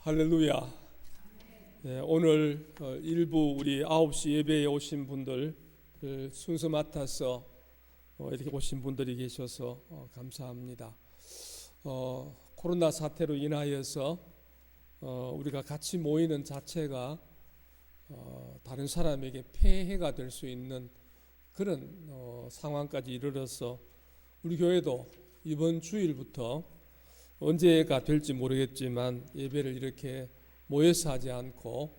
할렐루야. 네, 오늘 일부 우리 9시 예배에 오신 분들 순서 맡아서 이렇게 오신 분들이 계셔서 감사합니다. 코로나 사태로 인하여서 우리가 같이 모이는 자체가 다른 사람에게 폐해가 될 수 있는 그런 상황까지 이르러서 우리 교회도 이번 주일부터 언제가 될지 모르겠지만 예배를 이렇게 모여서 하지 않고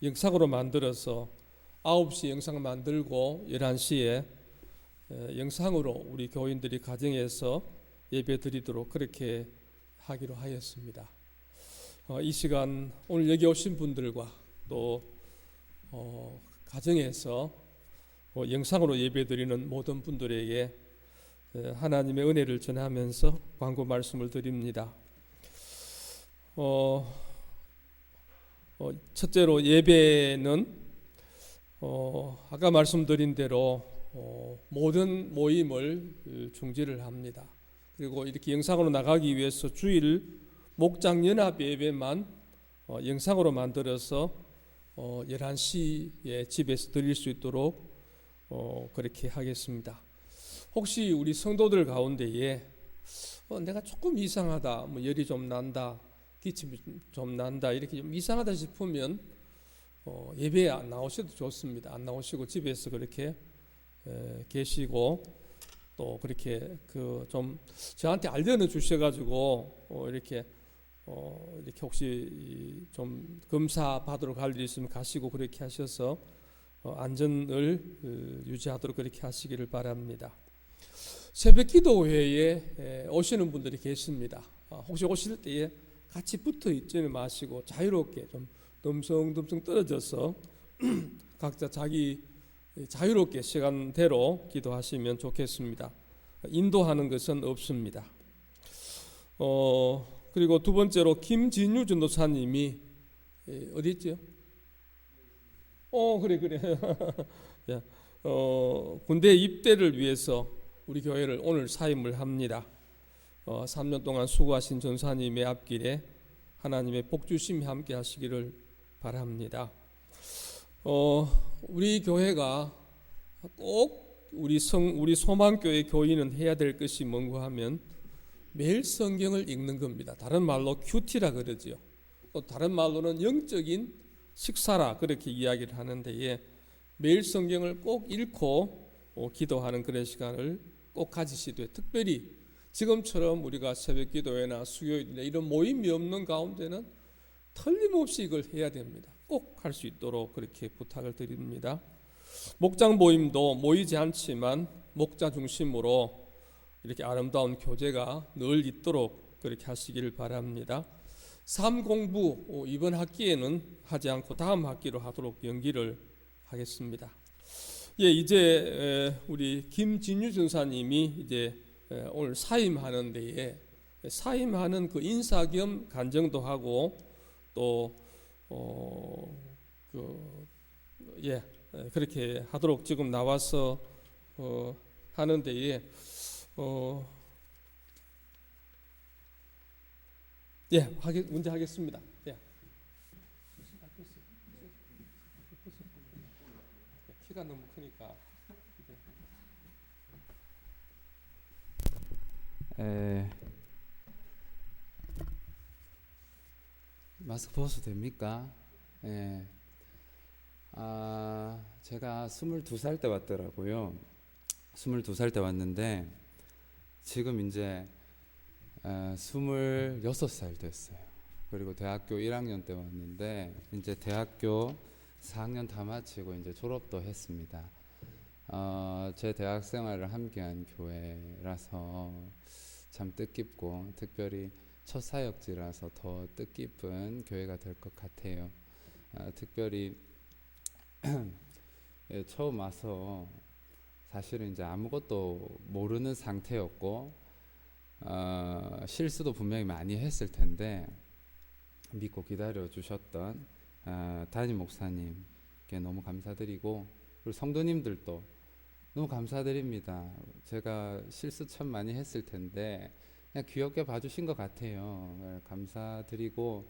영상으로 만들어서 9시 영상 만들고 11시에 영상으로 우리 교인들이 가정에서 예배 드리도록 그렇게 하기로 하였습니다. 이 시간 오늘 여기 오신 분들과 또 가정에서 영상으로 예배 드리는 모든 분들에게 하나님의 은혜를 전하면서 광고 말씀을 드립니다. 첫째로 예배는 아까 말씀드린 대로 모든 모임을 중지를 합니다. 그리고 이렇게 영상으로 나가기 위해서 주일 목장 연합 예배만 영상으로 만들어서 11시에 집에서 드릴 수 있도록 그렇게 하겠습니다. 혹시 우리 성도들 가운데에 내가 조금 이상하다, 열이 좀 난다, 기침이 좀 난다, 이렇게 좀 이상하다 싶으면 예배에 안 나오셔도 좋습니다. 안 나오시고 집에서 그렇게 계시고 또 그렇게 좀 저한테 알려는 주셔가지고 이렇게 혹시 좀 검사 받으러 갈 일 있으면 가시고 그렇게 하셔서 안전을 유지하도록 그렇게 하시기를 바랍니다. 새벽 기도회에 오시는 분들이 계십니다. 혹시 오실 때에 같이 붙어 있지는 마시고 자유롭게 좀 덤성덤성 떨어져서 각자 자기 자유롭게 시간대로 기도하시면 좋겠습니다. 인도하는 것은 없습니다. 그리고 두 번째로 김진유 전도사님이 어디 있죠? 그래. 군대 입대를 위해서 우리 교회를 오늘 사임을 합니다. 3년 동안 수고하신 전사님의 앞길에 하나님의 복주심이 함께 하시기를 바랍니다. 우리 교회가 꼭 우리 소망교회 교인은 해야 될 것이 뭔가 하면 매일 성경을 읽는 겁니다. 다른 말로 큐티라 그러죠. 또 다른 말로는 영적인 식사라 그렇게 이야기를 하는데 매일 성경을 꼭 읽고 기도하는 그런 시간을 꼭 가지시되 특별히 지금처럼 우리가 새벽 기도회나 수요일이나 이런 모임이 없는 가운데는 틀림없이 이걸 해야 됩니다. 꼭 할 수 있도록 그렇게 부탁을 드립니다. 목장 모임도 모이지 않지만 목자 중심으로 이렇게 아름다운 교제가 늘 있도록 그렇게 하시기를 바랍니다. 삶 공부 이번 학기에는 하지 않고 다음 학기로 하도록 연기를 하겠습니다. 이제 우리 김진유 전사님이 이제 오늘 사임하는 데에 사임하는 그 인사 겸 간증도 하고 또 그렇게 하도록 지금 나와서 하는 데에 문제 하겠습니다. 키가 너무 크니까. 마스크 벗어도 됩니까? 제가 22살 때 왔더라고요. 22살 때 왔는데 지금 이제 26살 됐어요. 그리고 대학교 1학년 때 왔는데 이제 대학교 4학년 다 마치고 이제 졸업도 했습니다. 제 대학 생활을 함께한 교회라서 참 뜻깊고 특별히 첫 사역지라서 더 뜻깊은 교회가 될 것 같아요. 특별히 처음 와서 사실은 이제 아무것도 모르는 상태였고 실수도 분명히 많이 했을 텐데 믿고 기다려 주셨던 담임 목사님께 너무 감사드리고 그리고 성도님들도 너무 감사드립니다. 제가 실수 참 많이 했을 텐데 그냥 귀엽게 봐주신 것 같아요. 감사드리고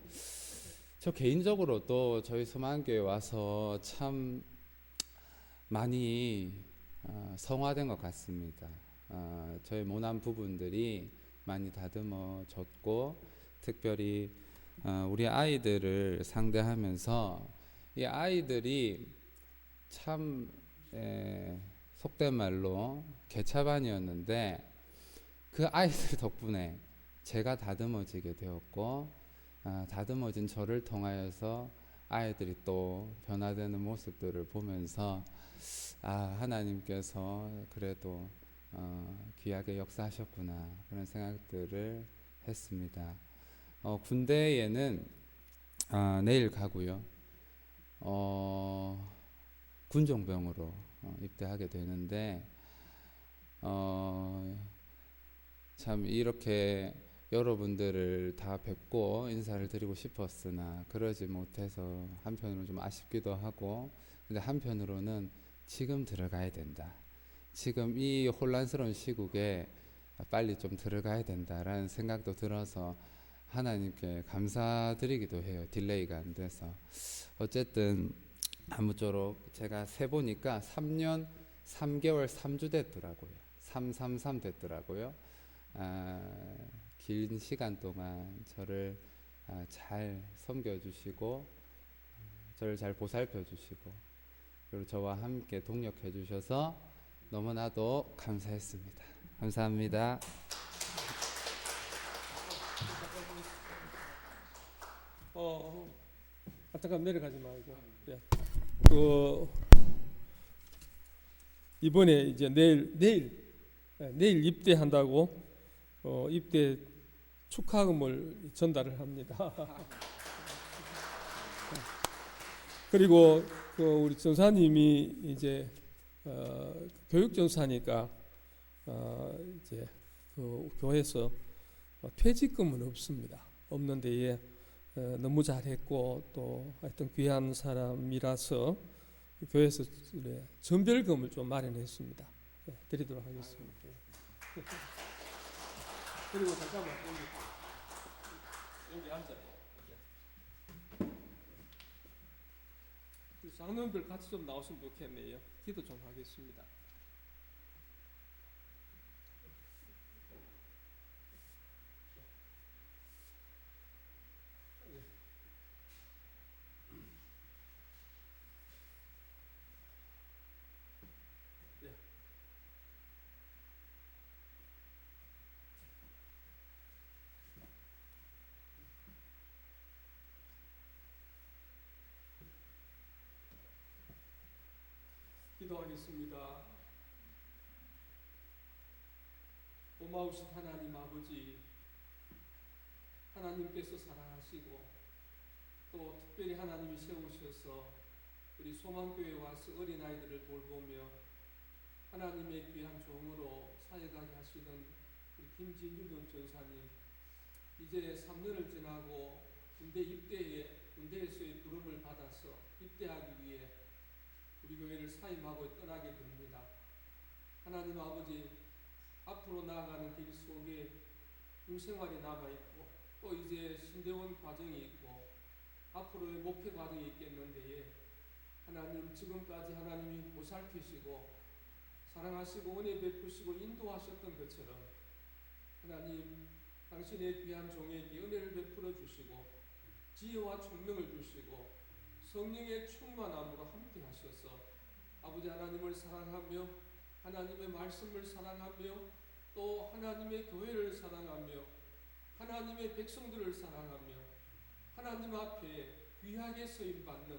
저 개인적으로 또 저희 소망교회 와서 참 많이 성화된 것 같습니다. 저희 모난 부분들이 많이 다듬어졌고, 특별히 우리 아이들을 상대하면서 이 아이들이 참 속된 말로 개차반이었는데, 그 아이들 덕분에 제가 다듬어지게 되었고, 다듬어진 저를 통하여서 아이들이 또 변화되는 모습들을 보면서 하나님께서 그래도 귀하게 역사하셨구나, 그런 생각들을 했습니다. 군대에는 내일 가고요. 군종병으로 입대하게 되는데, 참 이렇게 여러분들을 다 뵙고 인사를 드리고 싶었으나 그러지 못해서 한편으로는 좀 아쉽기도 하고, 근데 한편으로는 지금 들어가야 된다, 지금 이 혼란스러운 시국에 빨리 좀 들어가야 된다라는 생각도 들어서 하나님께 감사드리기도 해요. 딜레이가 안 돼서. 어쨌든 아무쪼록 제가 세보니까 3년 3개월 3주 됐더라고요. 333 됐더라고요. 긴 시간 동안 저를 잘 섬겨주시고, 저를 잘 보살펴 주시고, 그리고 저와 함께 동력해 주셔서 너무나도 감사했습니다. 감사합니다. 잠깐 내려가지 말고. 이번에 이제 내일 입대한다고 입대 축하금을 전달을 합니다. 그리고 우리 전사님이 이제 교육 전사니까 이제 그 교회에서 퇴직금은 없습니다. 없는데 너무 잘했고 또 하여튼 귀한 사람이라서 교회에서 전별금을 좀 마련했습니다. 드리도록 하겠습니다. 그리고 잠깐만 여기 앉아요. 장로님들 같이 좀 나오시면 좋겠네요. 기도 좀 하겠습니다. 기도하겠습니다. 고마우신 하나님 아버지, 하나님께서 사랑하시고 또 특별히 하나님이 세우셔서 우리 소망교회에 와서 어린아이들을 돌보며 하나님의 귀한 종으로 사역하게 하시던 우리 김진준 전사님, 이제 3년을 지나고 군대에서의 부름을 받아서 입대하기 위해 우리 교회를 사임하고 떠나게 됩니다. 하나님 아버지, 앞으로 나아가는 길 속에 군생활이 남아있고 또 이제 신대원 과정이 있고 앞으로의 목표 과정이 있겠는데, 하나님 지금까지 하나님이 보살피시고 사랑하시고 은혜 베푸시고 인도하셨던 것처럼 하나님 당신의 귀한 종에게 은혜를 베풀어 주시고 지혜와 총명을 주시고 성령의 충만함으로 함께 하셔서 아버지 하나님을 사랑하며 하나님의 말씀을 사랑하며 또 하나님의 교회를 사랑하며 하나님의 백성들을 사랑하며 하나님 앞에 귀하게 쓰임받는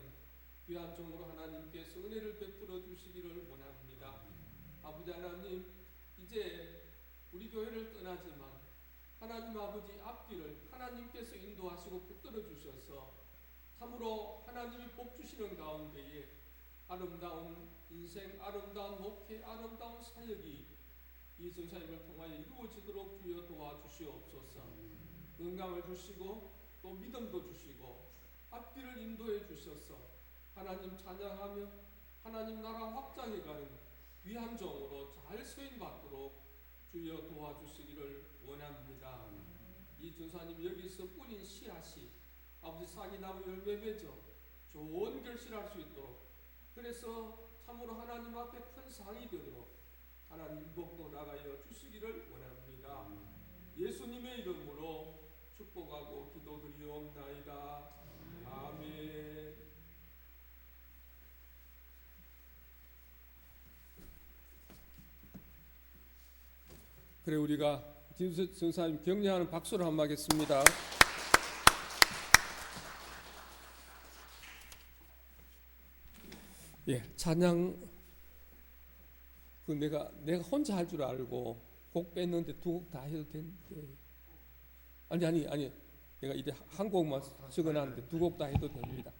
귀한 종으로 하나님께서 은혜를 베풀어 주시기를 원합니다. 아버지 하나님, 이제 우리 교회를 떠나지만 하나님 아버지 앞길을 하나님께서 인도하시고 붙들어 주셔서 참으로 하나님이 복 주시는 가운데에 아름다운 인생, 아름다운 목회, 아름다운 사역이 이 전사님을 통하여 이루어지도록 주여 도와주시옵소서. 건강을 주시고 또 믿음도 주시고 앞길을 인도해 주셔서 하나님 찬양하며 하나님 나라 확장해가는 귀한 종으로 잘 쓰임받도록 주여 도와주시기를 원합니다. 이 전사님 여기서 뿌린 씨앗이 아버지 사기나무 열매 맺어 좋은 결실할 수 있도록, 그래서 참으로 하나님 앞에 큰 상이 되도록 하나님 복도 나가여 주시기를 원합니다. 예수님의 이름으로 축복하고 기도드리옵나이다. 아멘. 그래, 우리가 김수 전사님 격려하는 박수를 한번 하겠습니다. 예, 찬양 그 내가 혼자 할 줄 알고 곡 뺐는데 두 곡 다 해도 되는데, 아니 내가 이제 한 곡만 적어놨는데 두 곡 다 해도 됩니다.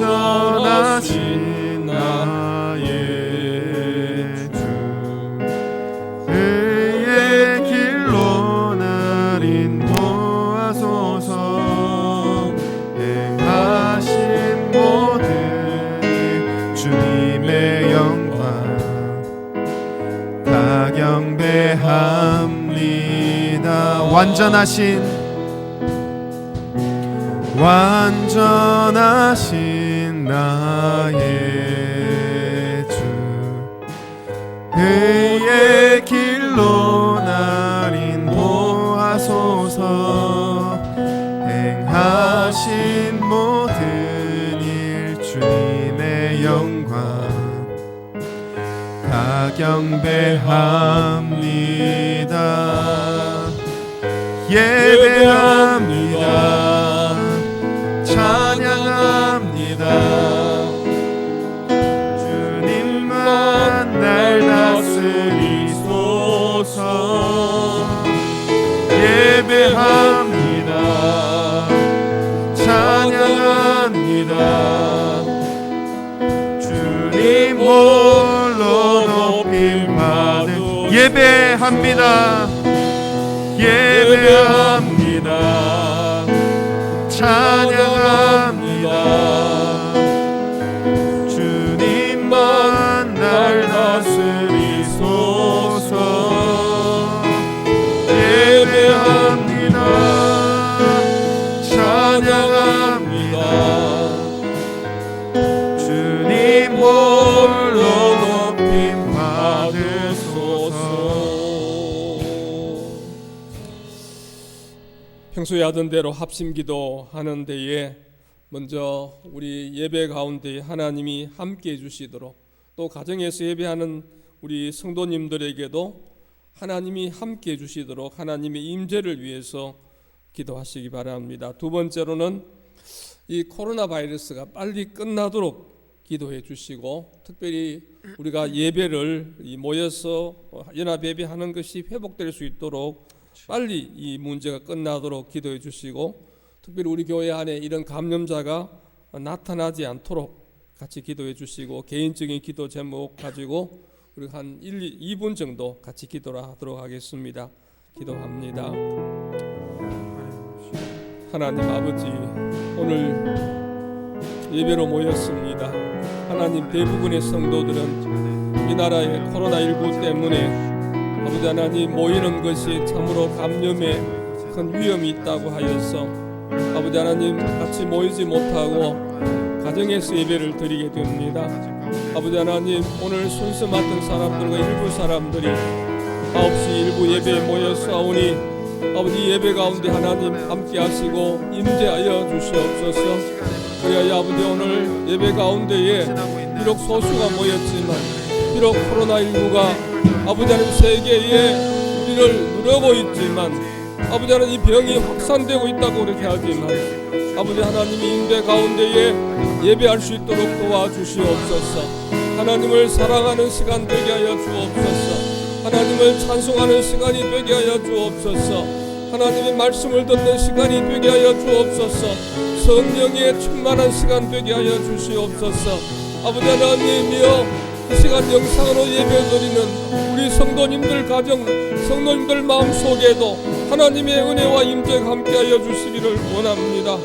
완전하신 나의 주, 그의 길로 날 인도하소서. 행하신 모든 주님의 영광 다 경배합니다. 완전하신 나의 주, 그의 길로 날 인도하소서. 행하신 모든 일 주님의 영광 다 경배합니다. 예배합니다. 찬양합니다. 주님만 날 다스리소서. 예배합니다. 찬양합니다. 주님 홀로 높임 받은 예배합니다. 예배합니다. 찬양합니다. 주님만 날 다스리소서. 예배합니다. 찬양합니다. 주님 홀로 높임 받으소서. 평소에 하던 대로 합심기도 하는 데에 먼저 우리 예배 가운데 하나님이 함께 해주시도록, 또 가정에서 예배하는 우리 성도님들에게도 하나님이 함께 해주시도록 하나님의 임재를 위해서 기도하시기 바랍니다. 두 번째로는 이 코로나 바이러스가 빨리 끝나도록 기도해 주시고, 특별히 우리가 예배를 모여서 연합 예배하는 것이 회복될 수 있도록 빨리 이 문제가 끝나도록 기도해 주시고, 특별히 우리 교회 안에 이런 감염자가 나타나지 않도록 같이 기도해 주시고, 개인적인 기도 제목 가지고 우리 한 2분 정도 같이 기도를 하도록 하겠습니다. 기도합니다. 하나님 아버지, 오늘 예배로 모였습니다. 하나님, 대부분의 성도들은 이 나라의 코로나19 때문에 아버지 하나님 모이는 것이 참으로 감염에 큰 위험이 있다고 하여서 아버지 하나님 같이 모이지 못하고 가정에서 예배를 드리게 됩니다. 아버지 하나님, 오늘 순서 맡은 사람들과 일부 사람들이 9시 일부 예배에 모였사오니 아버지 예배 가운데 하나님 함께 하시고 임재하여 주시옵소서. 그리하여 아버지 오늘 예배 가운데에 비록 소수가 모였지만 비록 코로나19가 아버지 하나님 세계에 우리를 누르고 있지만 아버지 하나님 이 병이 확산되고 있다고 그렇게 하지만 아버지 하나님이 임재 가운데에 예배할 수 있도록 도와주시옵소서. 하나님을 사랑하는 시간 되게 하여 주옵소서. 하나님을 찬송하는 시간이 되게 하여 주옵소서. 하나님의 말씀을 듣는 시간이 되게 하여 주옵소서. 성령의 충만한 시간 되게 하여 주시옵소서. 아버지 하나님이여 이 시간 영상으로 예배드리는 우리 성도님들 가정 성도님들 마음속에도 하나님의 은혜와 임재가 함께하여 주시기를 원합니다.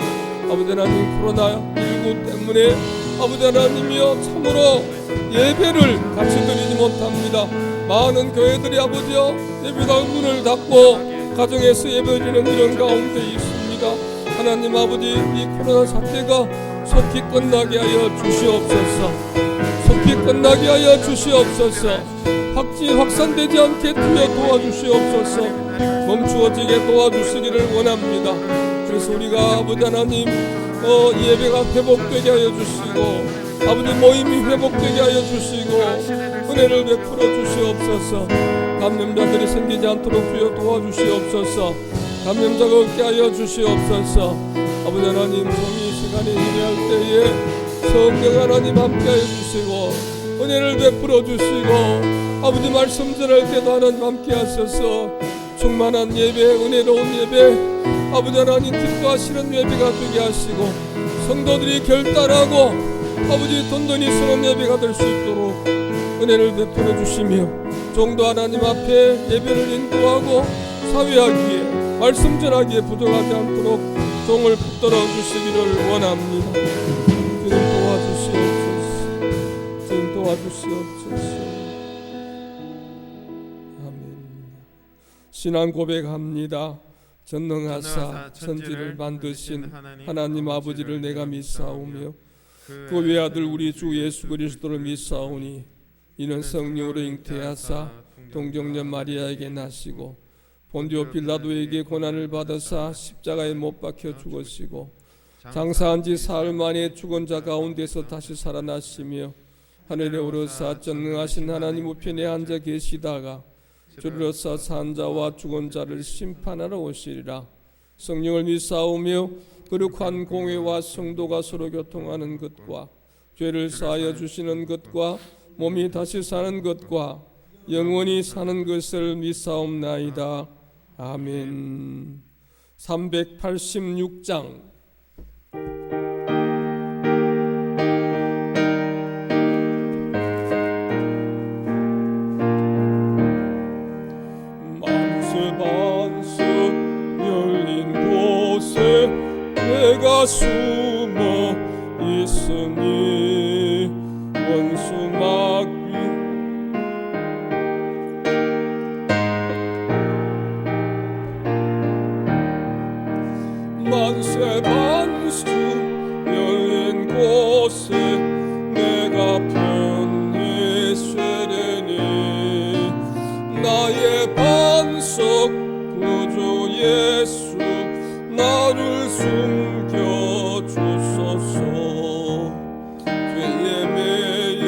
아버지 하나님 코로나19 때문에 아버지 하나님이여 참으로 예배를 같이 드리지 못합니다. 많은 교회들이 아버지여 예배가 문을 닫고 가정에서 예배드리는 이런 가운데 있습니다. 하나님 아버지 이 코로나 사태가 속히 끝나게 하여 주시옵소서. 속히 끝나게 하여 주시옵소서. 확산되지 않게 주여 도와주시옵소서. 멈추어지게 도와주시기를 원합니다. 그래서 우리가 아버지 하나님 예배가 회복되게 하여 주시고 아버지 모임이 회복되게 하여 주시고 은혜를 베풀어 주시옵소서. 감염자들이 생기지 않도록 주여 도와주시옵소서. 감염자가 없게 하여 주시옵소서. 아버지 하나님 종이 시간에 예배할 때에 성령 하나님 함께 하여 주시고 은혜를 베풀어 주시고 아버지 말씀 전할 때도 하나님 함께 하셔서 충만한 예배 은혜로운 예배 아버지 하나님 기뻐하시는 예배가 되게 하시고 성도들이 결단하고 아버지 든든히 예배가 될 수 있도록 은혜를 베풀어 주시며 종도 하나님 앞에 예배를 인도하고 사회하기에 말씀 전하기에 부족하지 않도록 종을 붙들어 주시기를 원합니다. 주님 도와주시옵소서. 주님 도와주시옵소서. 아멘. 신앙 고백합니다. 전능하사 천지를 만드신 하나님 아버지를 내가 믿사오며 그 외아들 우리 주 예수 그리스도를 믿사오니 이는 성령으로 잉태하사 동정녀 마리아에게 나시고 본디오 빌라도에게 고난을 받으사 십자가에 못 박혀 죽으시고 장사한 지 사흘 만에 죽은 자 가운데서 다시 살아나시며 하늘에 오르사 전능하신 하나님 우편에 앉아 계시다가 주로서 산 자와 죽은 자를 심판하러 오시리라. 성령을 믿사오며 거룩한 공회와 성도가 서로 교통하는 것과 죄를 사하여 주시는 것과 몸이 다시 사는 것과 영원히 사는 것을 믿사옵나이다. 아멘. 386장 내가 숨어 있으니 원수 막위 만세 반수 열린 곳에 내가 편히 쉬리니 나의 반석 구주 예수 나를 숨겨주소서. 죄에 매여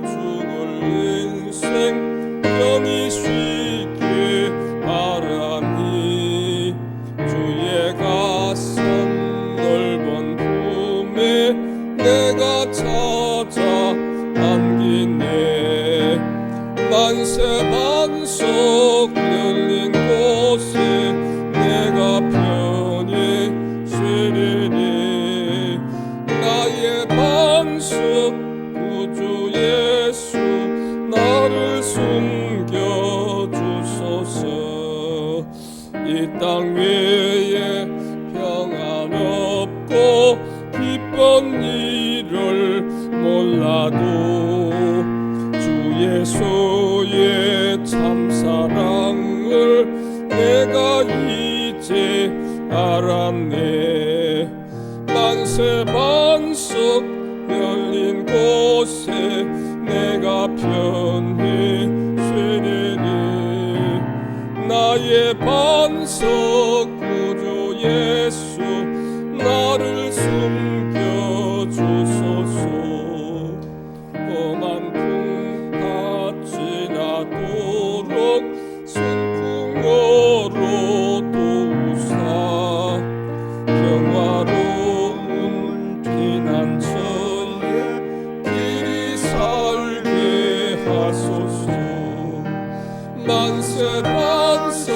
죽을 인생 영이 쉬게 바라니 주의 가슴 넓은 품에 내가 찾아 안기네. 만세 반석 열린 곳에 내가 편히 쉬리니 나의 반석 구주 예수 나를 숨겨주소서. 이 땅 위에 평안 없고 기쁜 일을 몰라도 주 예수의 참사랑을 내가 이제 알았네. 만세 반석 열린 곳에 내가 편히 쉬리니 나의 반석 구주 예수 나를 숨겨주소서. 험한 풍파 지나도록 순풍으로 도우사 평화로운 피난처에 길이 살게 하소서. 만세 반석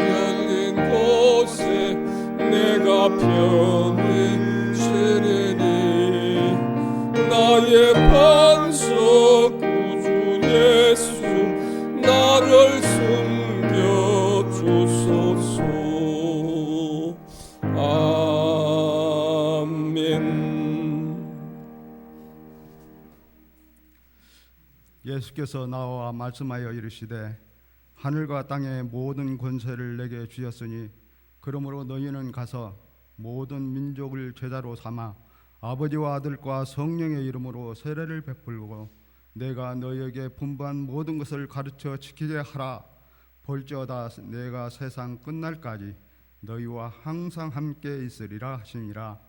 열린 곳에 내가 편히 쉬리니 나의 반석 구주 예수 나를 숨겨주소서. 아멘. 예수께서 나와 말씀하여 이르시되 하늘과 땅의 모든 권세를 내게 주셨으니 그러므로 너희는 가서 모든 민족을 제자로 삼아 아버지와 아들과 성령의 이름으로 세례를 베풀고 내가 너희에게 분부한 모든 것을 가르쳐 지키게 하라. 볼지어다 내가 세상 끝날까지 너희와 항상 함께 있으리라 하시니라.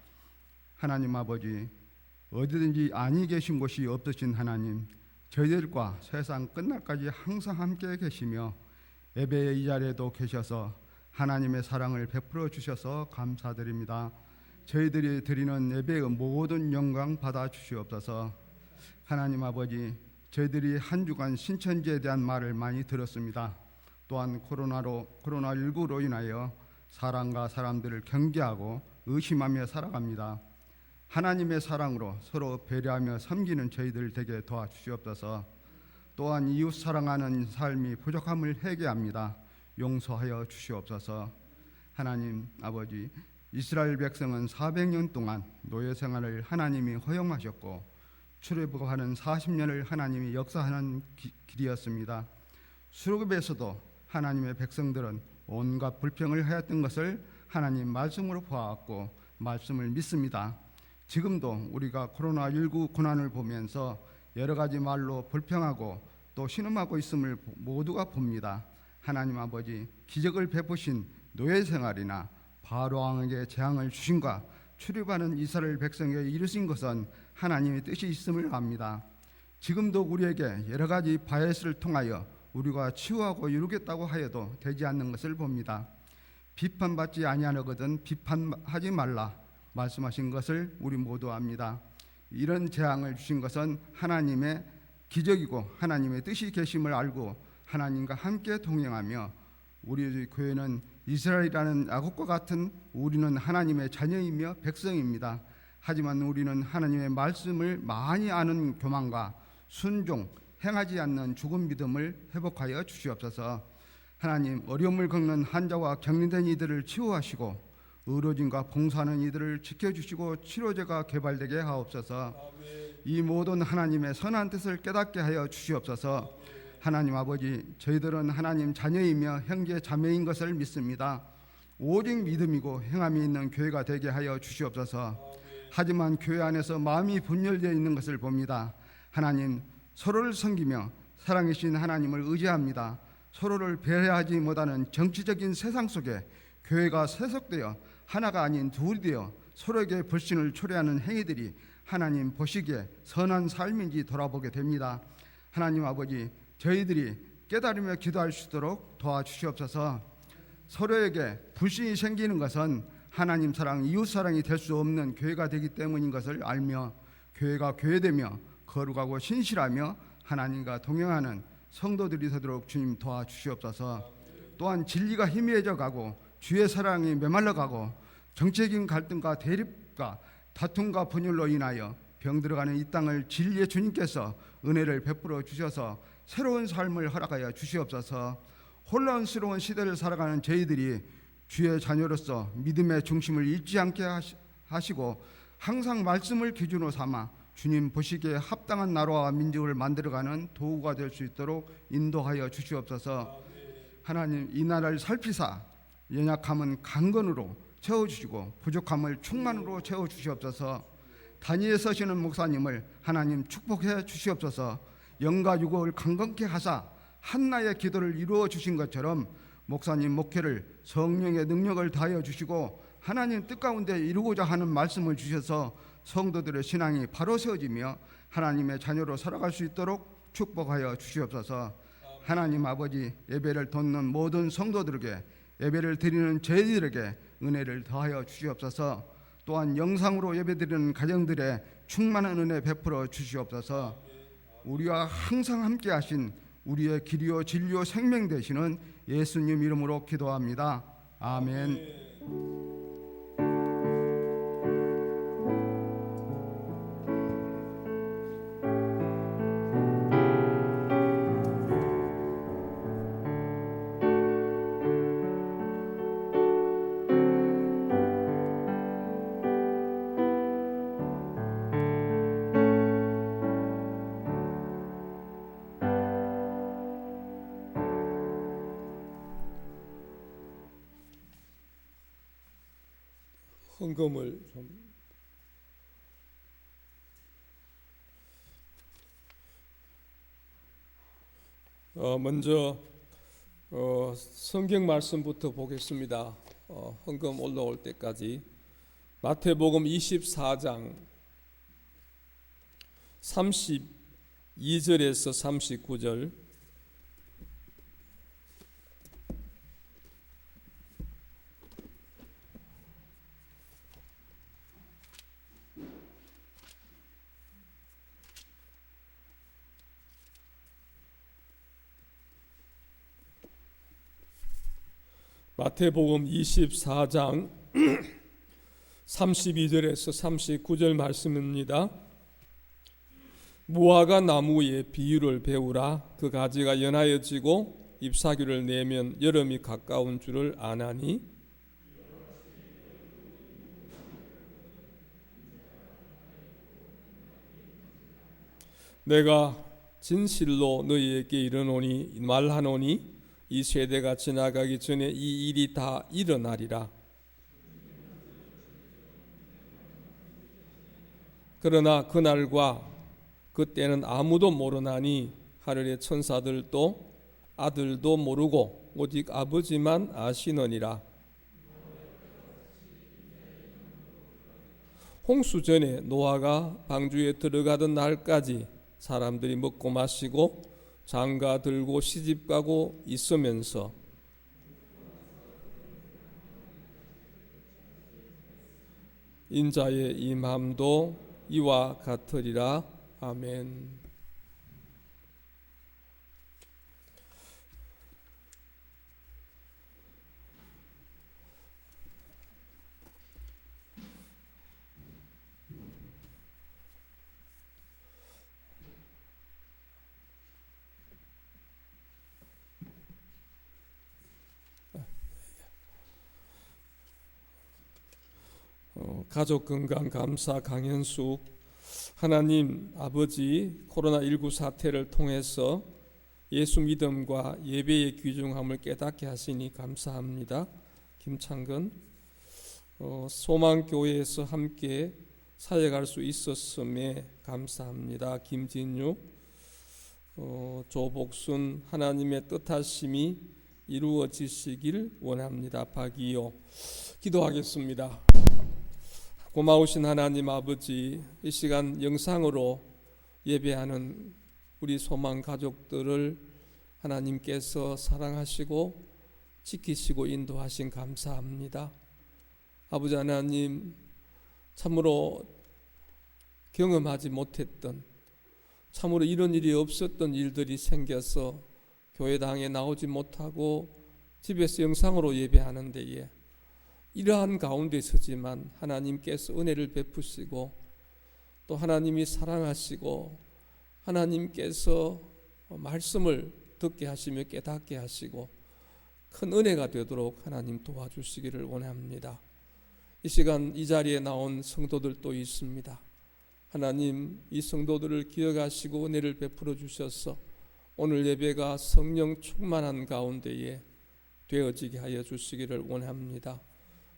하나님 아버지, 어디든지 아니 계신 곳이 없으신 하나님, 저희들과 세상 끝날까지 항상 함께 계시며 예배의 이 자리에도 계셔서 하나님의 사랑을 베풀어 주셔서 감사드립니다. 저희들이 드리는 예배의 모든 영광 받아 주시옵소서. 하나님 아버지, 저희들이 한 주간 신천지에 대한 말을 많이 들었습니다. 또한 코로나19로 인하여 사람과 사람들을 경계하고 의심하며 살아갑니다. 하나님의 사랑으로 서로 배려하며 섬기는 저희들 되게 도와주시옵소서. 또한 이웃 사랑하는 삶이 부족함을 회개합니다. 용서하여 주시옵소서. 하나님 아버지, 이스라엘 백성은 400년 동안 노예 생활을 하나님이 허용하셨고 출애굽하는 40년을 하나님이 역사하는 길이었습니다. 수르굽에서도 하나님의 백성들은 온갖 불평을 하였던 것을 하나님 말씀으로 보았고 말씀을 믿습니다. 지금도 우리가 코로나19 고난을 보면서 여러 가지 말로 불평하고 또 신음하고 있음을 모두가 봅니다. 하나님 아버지, 기적을 베푸신 노예 생활이나 바로 왕에게 재앙을 주신과 출입하는 이스라엘 백성에게 이루신 것은 하나님의 뜻이 있음을 압니다. 지금도 우리에게 여러 가지 바이러스를 통하여 우리가 치유하고 이루겠다고 하여도 되지 않는 것을 봅니다. 비판받지 아니하거든 비판하지 말라 말씀하신 것을 우리 모두 압니다. 이런 재앙을 주신 것은 하나님의 기적이고 하나님의 뜻이 계심을 알고 하나님과 함께 동행하며 우리 교회는 이스라엘이라는 야곱과 같은 우리는 하나님의 자녀이며 백성입니다. 하지만 우리는 하나님의 말씀을 많이 아는 교만과 순종, 행하지 않는 죽은 믿음을 회복하여 주시옵소서. 하나님, 어려움을 겪는 환자와 격리된 이들을 치유하시고 의료진과 봉사하는 이들을 지켜주시고 치료제가 개발되게 하옵소서. 이 모든 하나님의 선한 뜻을 깨닫게 하여 주시옵소서. 하나님 아버지, 저희들은 하나님 자녀이며 형제 자매인 것을 믿습니다. 오직 믿음이고 행함이 있는 교회가 되게 하여 주시옵소서. 하지만 교회 안에서 마음이 분열되어 있는 것을 봅니다. 하나님, 서로를 섬기며 사랑이신 하나님을 의지합니다. 서로를 배려하지 못하는 정치적인 세상 속에 교회가 세속되어 하나가 아닌 둘이 되어 서로에게 불신을 초래하는 행위들이 하나님 보시기에 선한 삶인지 돌아보게 됩니다. 하나님 아버지, 저희들이 깨달으며 기도할 수 있도록 도와주시옵소서. 서로에게 불신이 생기는 것은 하나님 사랑, 이웃 사랑이 될 수 없는 교회가 되기 때문인 것을 알며 교회가 교회되며 거룩하고 신실하며 하나님과 동행하는 성도들이 되도록 주님 도와주시옵소서. 또한 진리가 희미해져 가고 주의 사랑이 메말라 가고 정치적인 갈등과 대립과 다툼과 분열로 인하여 병들어가는 이 땅을 진리의 주님께서 은혜를 베풀어 주셔서 새로운 삶을 허락하여 주시옵소서. 혼란스러운 시대를 살아가는 저희들이 주의 자녀로서 믿음의 중심을 잃지 않게 하시고 항상 말씀을 기준으로 삼아 주님 보시기에 합당한 나라와 민족을 만들어가는 도구가 될 수 있도록 인도하여 주시옵소서. 하나님, 이 나라를 살피사 연약함은 강건으로 채워주시고 부족함을 충만으로 채워주시옵소서. 단위에 서시는 목사님을 하나님 축복해 주시옵소서. 영과 육을 강건케 하사 한나의 기도를 이루어 주신 것처럼 목사님 목회를 성령의 능력을 다하여 주시고 하나님 뜻 가운데 이루고자 하는 말씀을 주셔서 성도들의 신앙이 바로 세워지며 하나님의 자녀로 살아갈 수 있도록 축복하여 주시옵소서. 하나님 아버지, 예배를 돕는 모든 성도들에게, 예배를 드리는 저희들에게 은혜를 더하여 주시옵소서. 또한 영상으로 예배드리는 가정들의 충만한 은혜 베풀어 주시옵소서. 우리와 항상 함께 하신 우리의 길이요 진리요 생명 되시는 예수님 이름으로 기도합니다. 아멘. 헌금을 좀 먼저 성경 말씀부터 보겠습니다. 헌금 올라올 때까지 마태복음 24장 32절에서 39절, 마태복음 24장 32절에서 39절 말씀입니다. 무화과 나무의 비유를 배우라. 그 가지가 연하여지고 잎사귀를 내면 여름이 가까운 줄을 아나니 내가 진실로 너희에게 이르노니 말하노니 이 세대가 지나가기 전에 이 일이 다 일어나리라. 그러나 그날과 그때는 아무도 모르나니 하늘의 천사들도 아들도 모르고 오직 아버지만 아시느니라. 홍수 전에 노아가 방주에 들어가던 날까지 사람들이 먹고 마시고 장가 들고 시집 가고 있으면서 인자의 임함도 이와 같으리라. 아멘. 가족 건강 감사 강현숙. 하나님 아버지, 코로나19 사태를 통해서 예수 믿음과 예배의 귀중함을 깨닫게 하시니 감사합니다. 김창근. 소망교회에서 함께 사역할 수 있었음에 감사합니다. 김진유. 조복순. 하나님의 뜻하심이 이루어지시길 원합니다. 박이요. 기도하겠습니다. 고마우신 하나님 아버지, 이 시간 영상으로 예배하는 우리 소망 가족들을 하나님께서 사랑하시고 지키시고 인도하신 감사합니다. 아버지 하나님, 참으로 경험하지 못했던, 참으로 이런 일이 없었던 일들이 생겨서 교회당에 나오지 못하고 집에서 영상으로 예배하는 데에 이러한 가운데 서지만 하나님께서 은혜를 베푸시고 또 하나님이 사랑하시고 하나님께서 말씀을 듣게 하시며 깨닫게 하시고 큰 은혜가 되도록 하나님 도와주시기를 원합니다. 이 시간 이 자리에 나온 성도들도 있습니다. 하나님, 이 성도들을 기억하시고 은혜를 베풀어 주셔서 오늘 예배가 성령 충만한 가운데에 되어지게 하여 주시기를 원합니다.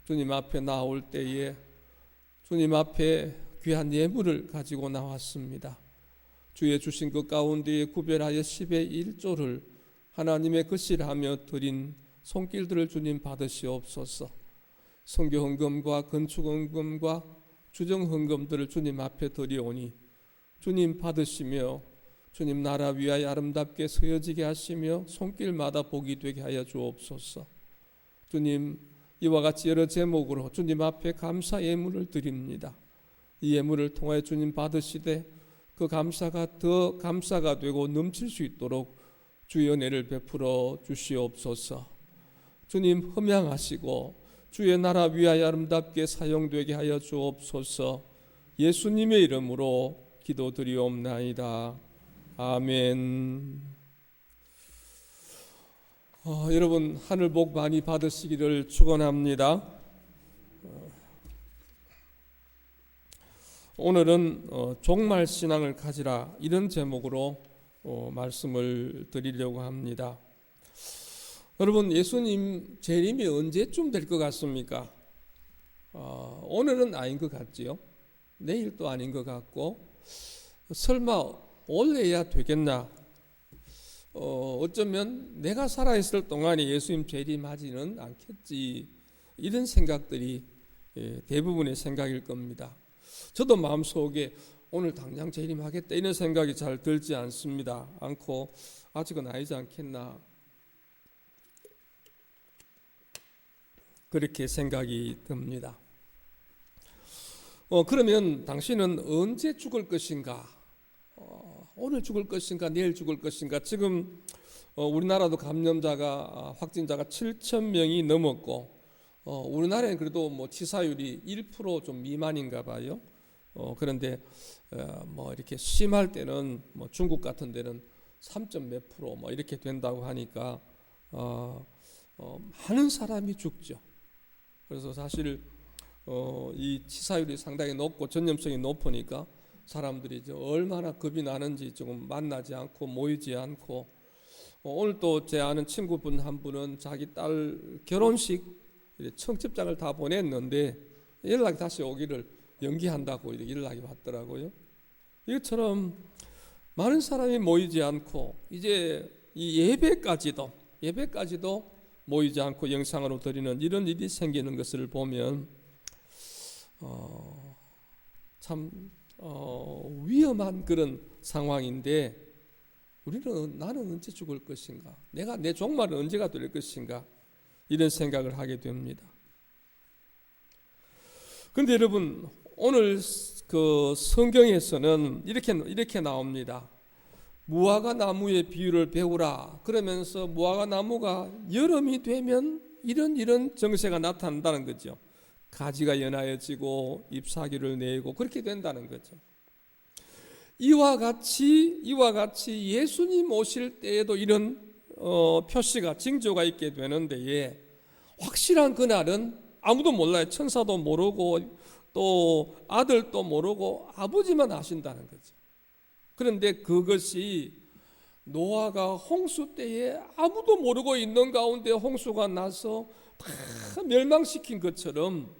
주님 앞에 나올 때에 주님 앞에 귀한 예물을 가지고 나왔습니다. 주의 주신 것 가운데에 구별하여 10의 1조를 하나님의 것이라며 드린 손길들을 주님 받으시옵소서. 선교 헌금과 건축 헌금과 주정 헌금들을 주님 앞에 드리오니 주님 받으시며 주님 나라 위하여 아름답게 서여지게 하시며 손길마다 복이 되게 하여 주옵소서. 주님, 이와 같이 여러 제목으로 주님 앞에 감사 예물을 드립니다. 이 예물을 통하여 주님 받으시되 그 감사가 더 감사가 되고 넘칠 수 있도록 주의 은혜를 베풀어 주시옵소서. 주님 흠양하시고 주의 나라 위하여 아름답게 사용되게 하여 주옵소서. 예수님의 이름으로 기도드리옵나이다. 아멘. 여러분 하늘 복 많이 받으시기를 축원합니다. 오늘은 종말 신앙을 가지라 이런 제목으로 말씀을 드리려고 합니다. 여러분 예수님 재림이 언제쯤 될 것 같습니까? 오늘은 아닌 것 같지요. 내일도 아닌 것 같고 설마 올해야 되겠나? 어쩌면 내가 살아있을 동안에 예수님 재림하지는 않겠지, 이런 생각들이 대부분의 생각일 겁니다. 저도 마음속에 오늘 당장 재림하겠다 이런 생각이 잘 들지 않고 아직은 아니지 않겠나, 그렇게 생각이 듭니다. 그러면 당신은 언제 죽을 것인가? 오늘 죽을 것인가? 내일 죽을 것인가? 지금 우리나라도 감염자가 확진자가 7,000명이 넘었고 우리나라는 그래도 뭐 치사율이 1% 좀 미만인가 봐요. 그런데 뭐 이렇게 심할 때는 뭐 중국 같은 데는 3.몇 % 뭐 이렇게 된다고 하니까 많은 사람이 죽죠. 그래서 사실 이 치사율이 상당히 높고 전염성이 높으니까 사람들이 이제 얼마나 겁이 나는지 조금 만나지 않고 모이지 않고, 오늘 또 제 아는 친구분 한 분은 자기 딸 결혼식 청첩장을 다 보냈는데 연락이 다시 오기를 연기한다고 이렇게 연락이 왔더라고요. 이것처럼 많은 사람이 모이지 않고 이제 이 예배까지도 모이지 않고 영상으로 드리는 이런 일이 생기는 것을 보면 참 위험한 그런 상황인데, 나는 언제 죽을 것인가? 내 종말은 언제가 될 것인가? 이런 생각을 하게 됩니다. 그런데 여러분 오늘 그 성경에서는 이렇게 나옵니다. 무화과 나무의 비유를 배우라. 그러면서 무화과 나무가 여름이 되면 이런 정세가 나타난다는 거죠. 가지가 연하여지고 잎사귀를 내고 그렇게 된다는 거죠. 이와 같이 예수님 오실 때에도 이런 표시가 징조가 있게 되는데, 확실한 그날은 아무도 몰라요. 천사도 모르고 또 아들도 모르고 아버지만 아신다는 거죠. 그런데 그것이 노아가 홍수 때에 아무도 모르고 있는 가운데 홍수가 나서 다 멸망시킨 것처럼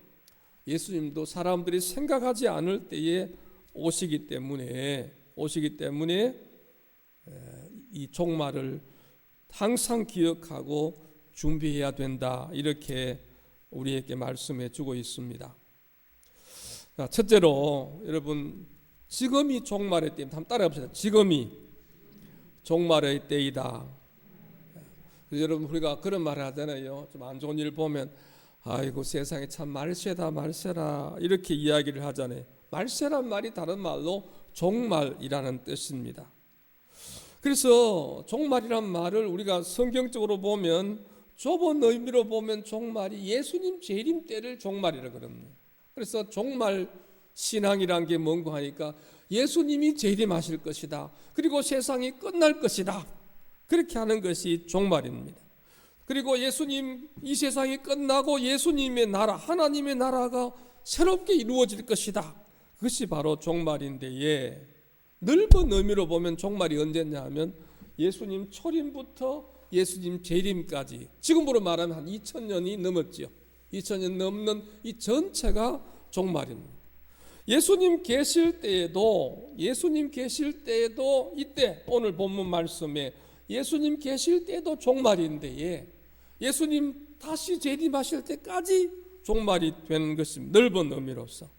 예수님도 사람들이 생각하지 않을 때에 오시기 때문에 이 종말을 항상 기억하고 준비해야 된다, 이렇게 우리에게 말씀해 주고 있습니다. 첫째로 여러분, 지금이 종말의 때입니다. 한번 따라해 봅시다. 지금이 종말의 때이다. 여러분 우리가 그런 말을 하잖아요. 좀 안 좋은 일 보면 아이고 세상에 참 말세다 이렇게 이야기를 하잖아요. 말세란 말이 다른 말로 종말이라는 뜻입니다. 그래서 종말이란 말을 우리가 성경적으로 보면, 좁은 의미로 보면 종말이 예수님 재림 때를 종말이라 그럽니다. 그래서 종말 신앙이란 게 뭔가 하니까 예수님이 재림하실 것이다, 그리고 세상이 끝날 것이다, 그렇게 하는 것이 종말입니다. 그리고 예수님, 이 세상이 끝나고 예수님의 나라, 하나님의 나라가 새롭게 이루어질 것이다, 그것이 바로 종말인데, 넓은 의미로 보면 종말이 언제냐 하면 예수님 초림부터 예수님 재림까지, 지금으로 말하면 한 2000년이 넘었죠. 2000년 넘는 이 전체가 종말입니다. 예수님 계실 때에도 이때 오늘 본문 말씀에 예수님 계실 때도 종말인데, 예수님 다시 재림하실 때까지 종말이 되는 것입니다. 넓은 의미로서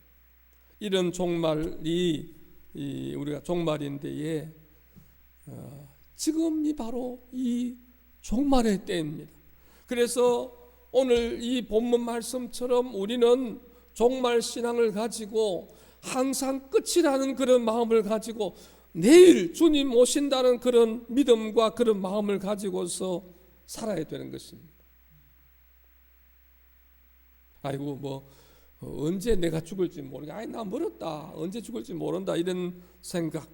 이런 종말이 우리가 종말인데에 지금이 바로 이 종말의 때입니다. 그래서 오늘 이 본문 말씀처럼 우리는 종말 신앙을 가지고 항상 끝이라는 그런 마음을 가지고 내일 주님 오신다는 그런 믿음과 그런 마음을 가지고서 살아야 되는 것입니다. 아이고 뭐 언제 내가 죽을지 모르겠다. 아이 나 멀었다. 언제 죽을지 모른다. 이런 생각.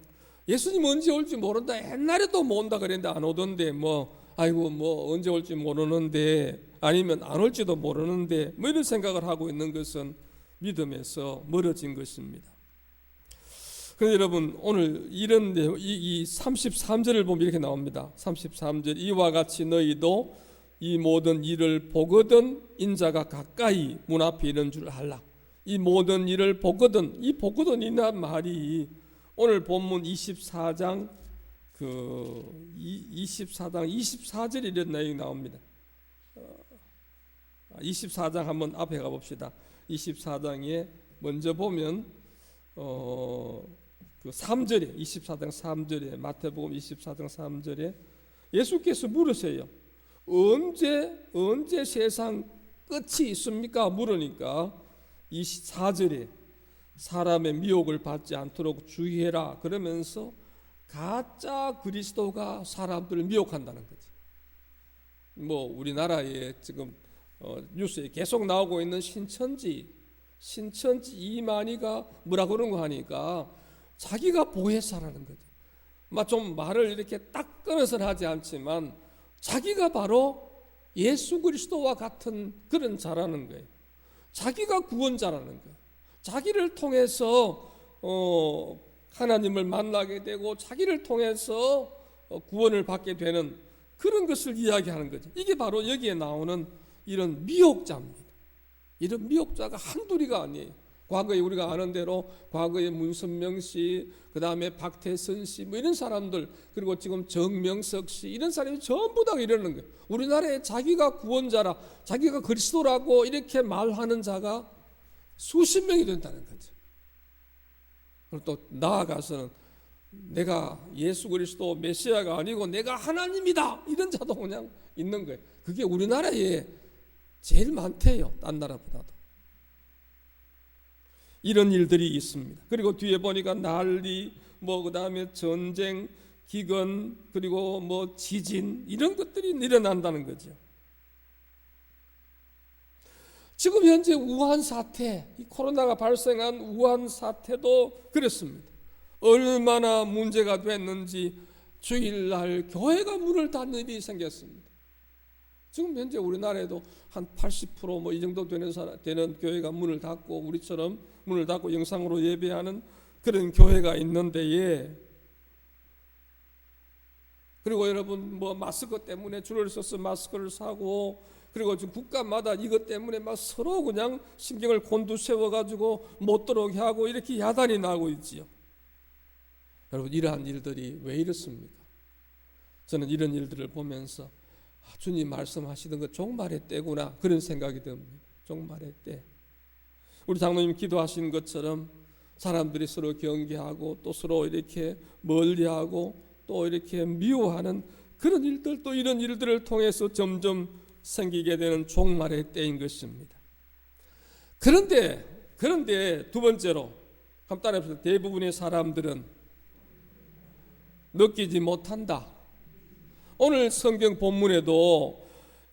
예수님 언제 올지 모른다. 옛날에도 못 온다 그랬는데 안 오던데 뭐 아이고 뭐 언제 올지 모르는데 아니면 안 올지도 모르는데 뭐 이런 생각을 하고 있는 것은 믿음에서 멀어진 것입니다. 그런데 여러분 오늘 이런 이 33절을 보면 이렇게 나옵니다. 33절 이와 같이 너희도 이 모든 일을 보거든 인자가 가까이 문 앞에 이른 줄 알라. 이 모든 일을 보거든 이 보거든이란 말이 오늘 본문 24장 24절에 이런 내용이 나옵니다. 24장 한번 앞에 가봅시다. 24장에 먼저 보면 그 3절에 24장 3절에 마태복음 24장 3절에 예수께서 물으세요. 언제 세상 끝이 있습니까? 물으니까 24절에 사람의 미혹을 받지 않도록 주의해라 그러면서 가짜 그리스도가 사람들을 미혹한다는 거지. 뭐 우리나라에 지금 뉴스에 계속 나오고 있는 신천지 이만희가 뭐라 그런 거 하니까 자기가 보혜사라는 거죠. 좀 말을 이렇게 딱 끊어서는 하지 않지만 자기가 바로 예수 그리스도와 같은 그런 자라는 거예요. 자기가 구원자라는 거예요. 자기를 통해서 하나님을 만나게 되고 자기를 통해서 구원을 받게 되는 그런 것을 이야기하는 거죠. 이게 바로 여기에 나오는 이런 미혹자입니다. 이런 미혹자가 한둘이가 아니에요. 과거에 우리가 아는 대로 과거에 문선명 씨, 그 다음에 박태선 씨, 뭐 이런 사람들, 그리고 지금 정명석 씨 이런 사람이 전부 다 이러는 거예요. 우리나라에 자기가 구원자라, 자기가 그리스도라고 이렇게 말하는 자가 수십 명이 된다는 거죠. 그리고 또 나아가서는 내가 예수 그리스도 메시아가 아니고 내가 하나님이다 이런 자도 그냥 있는 거예요. 그게 우리나라에 제일 많대요. 딴 나라보다도. 이런 일들이 있습니다. 그리고 뒤에 보니까 난리, 그 다음에 전쟁, 기근, 그리고 지진 이런 것들이 일어난다는 거죠. 지금 현재 우한 사태, 이 코로나가 발생한 우한 사태도 그렇습니다. 얼마나 문제가 됐는지 주일날 교회가 문을 닫는 일이 생겼습니다. 지금 현재 우리나라에도 한 80% 이 정도 되는 교회가 문을 닫고 우리처럼 문을 닫고 영상으로 예배하는 그런 교회가 있는데에 그리고 여러분 마스크 때문에 줄을 서서 마스크를 사고 그리고 지금 국가마다 이것 때문에 서로 그냥 신경을 곤두세워 가지고 못 들어오게 하고 이렇게 야단이 나고 있지요. 여러분 이러한 일들이 왜 이렇습니까? 저는 이런 일들을 보면서 주님 말씀하시던 거 종말의 때구나 그런 생각이 듭니다. 종말의 때. 우리 장로님 기도하시는 것처럼 사람들이 서로 경계하고 또 서로 이렇게 멀리하고 또 이렇게 미워하는 그런 일들 또 이런 일들을 통해서 점점 생기게 되는 종말의 때인 것입니다. 그런데 두 번째로 한번 따라해보세요. 대부분의 사람들은 느끼지 못한다. 오늘 성경 본문에도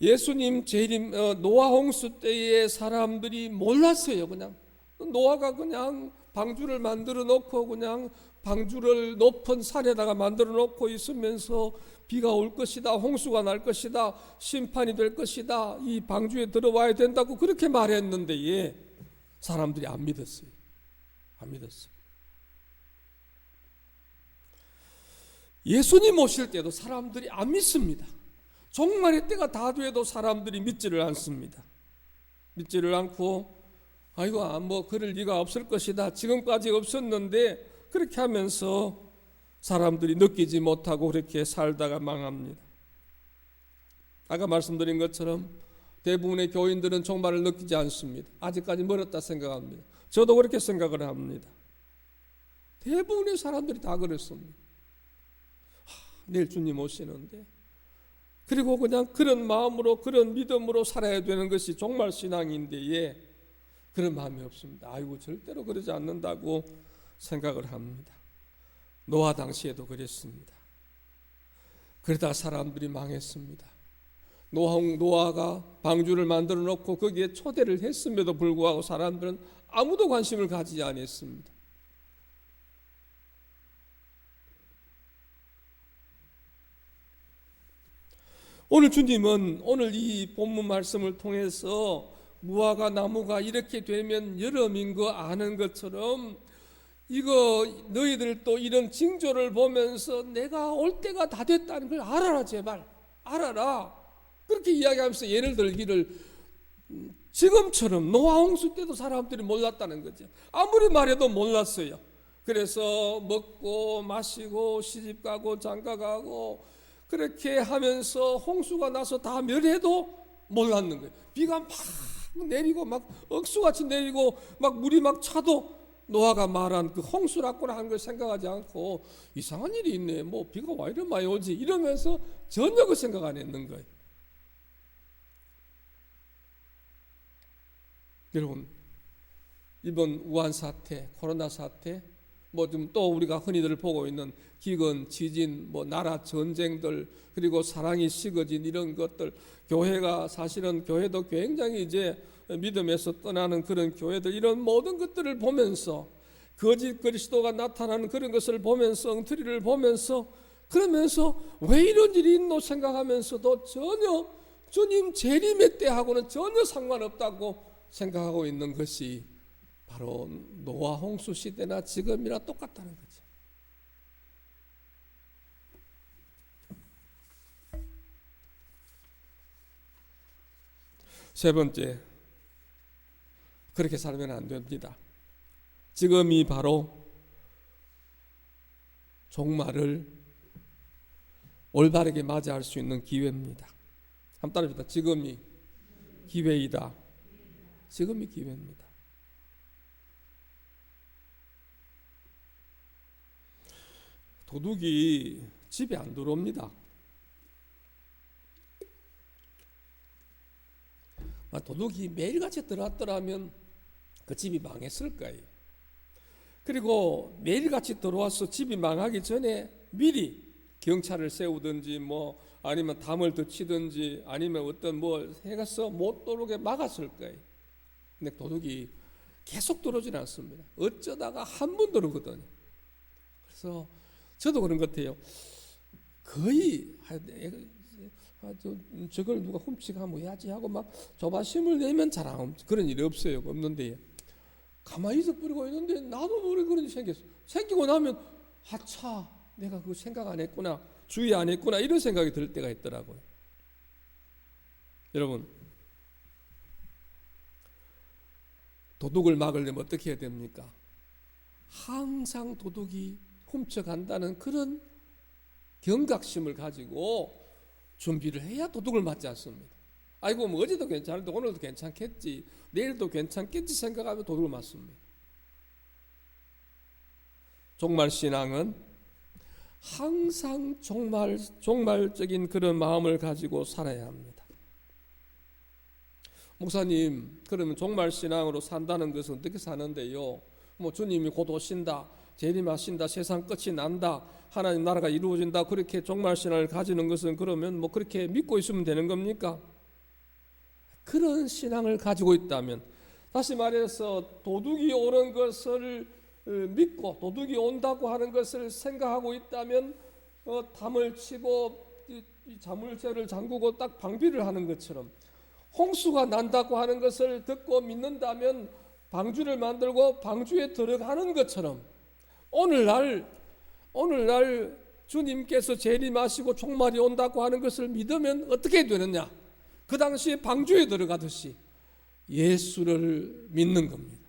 예수님 재림 노아 홍수 때의 사람들이 몰랐어요. 그냥 노아가 그냥 방주를 만들어 놓고 그냥 방주를 높은 산에다가 만들어 놓고 있으면서 비가 올 것이다, 홍수가 날 것이다, 심판이 될 것이다, 이 방주에 들어와야 된다고 그렇게 말했는데 사람들이 안 믿었어요. 안 믿었어요. 예수님 오실 때도 사람들이 안 믿습니다. 종말의 때가 다 돼도 사람들이 믿지를 않습니다. 믿지를 않고 아이고 그럴 리가 없을 것이다. 지금까지 없었는데 그렇게 하면서 사람들이 느끼지 못하고 그렇게 살다가 망합니다. 아까 말씀드린 것처럼 대부분의 교인들은 종말을 느끼지 않습니다. 아직까지 멀었다 생각합니다. 저도 그렇게 생각을 합니다. 대부분의 사람들이 다 그랬습니다. 내일 주님 오시는데, 그리고 그냥 그런 마음으로 그런 믿음으로 살아야 되는 것이 종말 신앙인데 그런 마음이 없습니다. 아이고 절대로 그러지 않는다고 생각을 합니다. 노아 당시에도 그랬습니다. 그러다 사람들이 망했습니다. 노아가 방주를 만들어 놓고 거기에 초대를 했음에도 불구하고 사람들은 아무도 관심을 가지지 않았습니다. 오늘 주님은 오늘 이 본문 말씀을 통해서 무화과 나무가 이렇게 되면 여름인 거 아는 것처럼 이거 너희들도 이런 징조를 보면서 내가 올 때가 다 됐다는 걸 알아라. 제발 알아라. 그렇게 이야기하면서 예를 들기를 지금처럼 노아 홍수 때도 사람들이 몰랐다는 거죠. 아무리 말해도 몰랐어요. 그래서 먹고 마시고 시집가고 장가가고 그렇게 하면서 홍수가 나서 다 멸해도 몰랐는 거예요. 비가 막 내리고 막 억수같이 내리고 막 물이 막 차도 노아가 말한 그 홍수라고나 하는 걸 생각하지 않고 이상한 일이 있네. 뭐 비가 와 이래 많이 오지 이러면서 전혀 그 생각 안 했는 거예요. 여러분 이번 우한 사태, 코로나 사태, 뭐 좀 또 우리가 흔히들 보고 있는 기근, 지진, 뭐 나라 전쟁들, 그리고 사랑이 식어진 이런 것들, 교회가 사실은 교회도 굉장히 이제 믿음에서 떠나는 그런 교회들, 이런 모든 것들을 보면서 거짓 그리스도가 나타나는 그런 것을 보면서 엉터리를 보면서 그러면서 왜 이런 일이 있노 생각하면서도 전혀 주님 재림의 때하고는 전혀 상관없다고 생각하고 있는 것이 바로 노아 홍수 시대나 지금이나 똑같다는 거죠. 세 번째, 그렇게 살면 안 됩니다. 지금이 바로 종말을 올바르게 맞이할 수 있는 기회입니다. 한번 따라합시다. 지금이 기회이다. 지금이 기회입니다. 도둑이 집에 안 들어옵니다. 도둑이 매일같이 들어왔더라면 그 집이 망했을 거예요. 그리고 매일같이 들어와서 집이 망하기 전에 미리 경찰을 세우든지 뭐 아니면 담을 덧치든지 아니면 어떤 뭐 해가서 못 들어오게 막았을 거예요. 근데 도둑이 계속 들어오진 않습니다. 어쩌다가 한 번 들어오거든요. 그래서 저도 그런 것 같아요. 거의 저걸 누가 훔치가면 해야지 하고 막 조바심을 내면 잘 안 그런 일이 없어요. 없는데 가만히 있어버리고 있는데 나도 모르게 그런 일이 생겼어. 생기고 나면 하차 내가 그거 생각 안 했구나, 주의 안 했구나, 이런 생각이 들 때가 있더라고요. 여러분, 도둑을 막으려면 어떻게 해야 됩니까? 항상 도둑이 훔쳐간다는 그런 경각심을 가지고 준비를 해야 도둑을 맞지 않습니다. 아이고 뭐 어제도 괜찮은데 오늘도 괜찮겠지, 내일도 괜찮겠지 생각하면 도둑을 맞습니다. 종말신앙은 항상 종말적인 그런 마음을 가지고 살아야 합니다. 목사님, 그러면 종말신앙으로 산다는 것은 어떻게 사는데요? 뭐 주님이 곧 오신다, 재림하신다, 세상 끝이 난다, 하나님 나라가 이루어진다, 그렇게 종말신앙을 가지는 것은 그러면 뭐 그렇게 믿고 있으면 되는 겁니까? 그런 신앙을 가지고 있다면, 다시 말해서 도둑이 오는 것을 믿고 도둑이 온다고 하는 것을 생각하고 있다면 담을 치고 자물쇠를 잠그고 딱 방비를 하는 것처럼, 홍수가 난다고 하는 것을 듣고 믿는다면 방주를 만들고 방주에 들어가는 것처럼 오늘날 주님께서 재림하시고 종말이 온다고 하는 것을 믿으면 어떻게 되느냐? 그 당시에 방주에 들어가듯이 예수를 믿는 겁니다.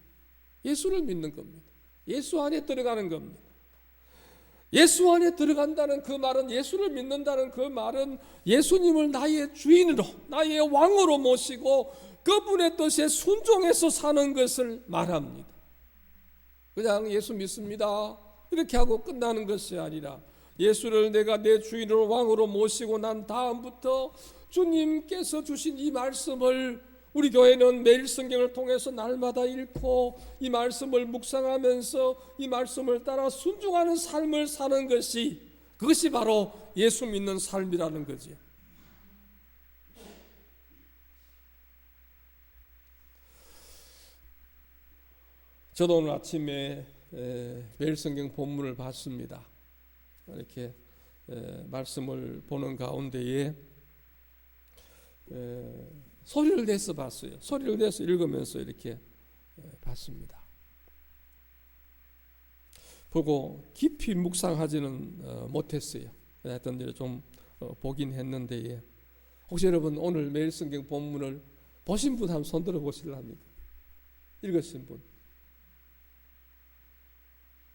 예수를 믿는 겁니다. 예수 안에 들어가는 겁니다. 예수 안에 들어간다는 그 말은, 예수를 믿는다는 그 말은 예수님을 나의 주인으로, 나의 왕으로 모시고 그분의 뜻에 순종해서 사는 것을 말합니다. 그냥 예수 믿습니다 이렇게 하고 끝나는 것이 아니라, 예수를 내가 내 주인으로 왕으로 모시고 난 다음부터 주님께서 주신 이 말씀을 우리 교회는 매일 성경을 통해서 날마다 읽고 이 말씀을 묵상하면서 이 말씀을 따라 순종하는 삶을 사는 것이, 그것이 바로 예수 믿는 삶이라는 거지요. 저도 오늘 아침에 매일 성경 본문을 봤습니다. 이렇게 말씀을 보는 가운데에 소리를 내서 봤어요. 소리를 내서 읽으면서 이렇게 봤습니다. 보고 깊이 묵상하지는 못했어요. 하여튼 좀 보긴 했는데, 혹시 여러분 오늘 매일 성경 본문을 보신 분 한번 손 들어 보실랍니까? 읽으신 분?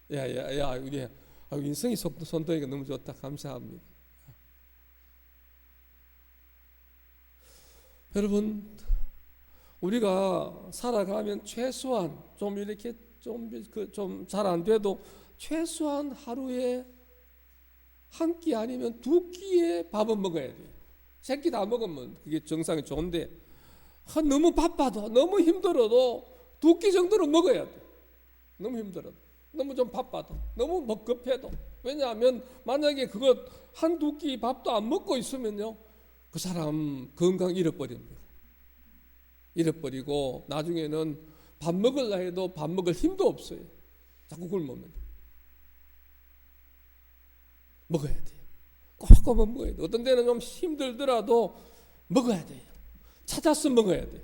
우리 인성이 손 드니까 너무 좋다. 감사합니다. 여러분, 우리가 살아가면 최소한 좀 이렇게 좀 잘 안 돼도 최소한 하루에 한 끼 아니면 두 끼의 밥은 먹어야 돼요. 세 끼 다 먹으면 그게 정상이 좋은데, 너무 바빠도 너무 힘들어도 두 끼 정도는 먹어야 돼. 너무 힘들어도, 너무 좀 바빠도, 너무 급해도. 왜냐하면 만약에 그거 한두 끼 밥도 안 먹고 있으면요, 그 사람 건강 잃어버립니다. 잃어버리고 나중에는 밥 먹으려 해도 밥 먹을 힘도 없어요. 자꾸 굶으면. 먹어야 돼요. 꼬박꼬박 먹어야 돼요. 어떤 데는 좀 힘들더라도 먹어야 돼요. 찾아서 먹어야 돼요.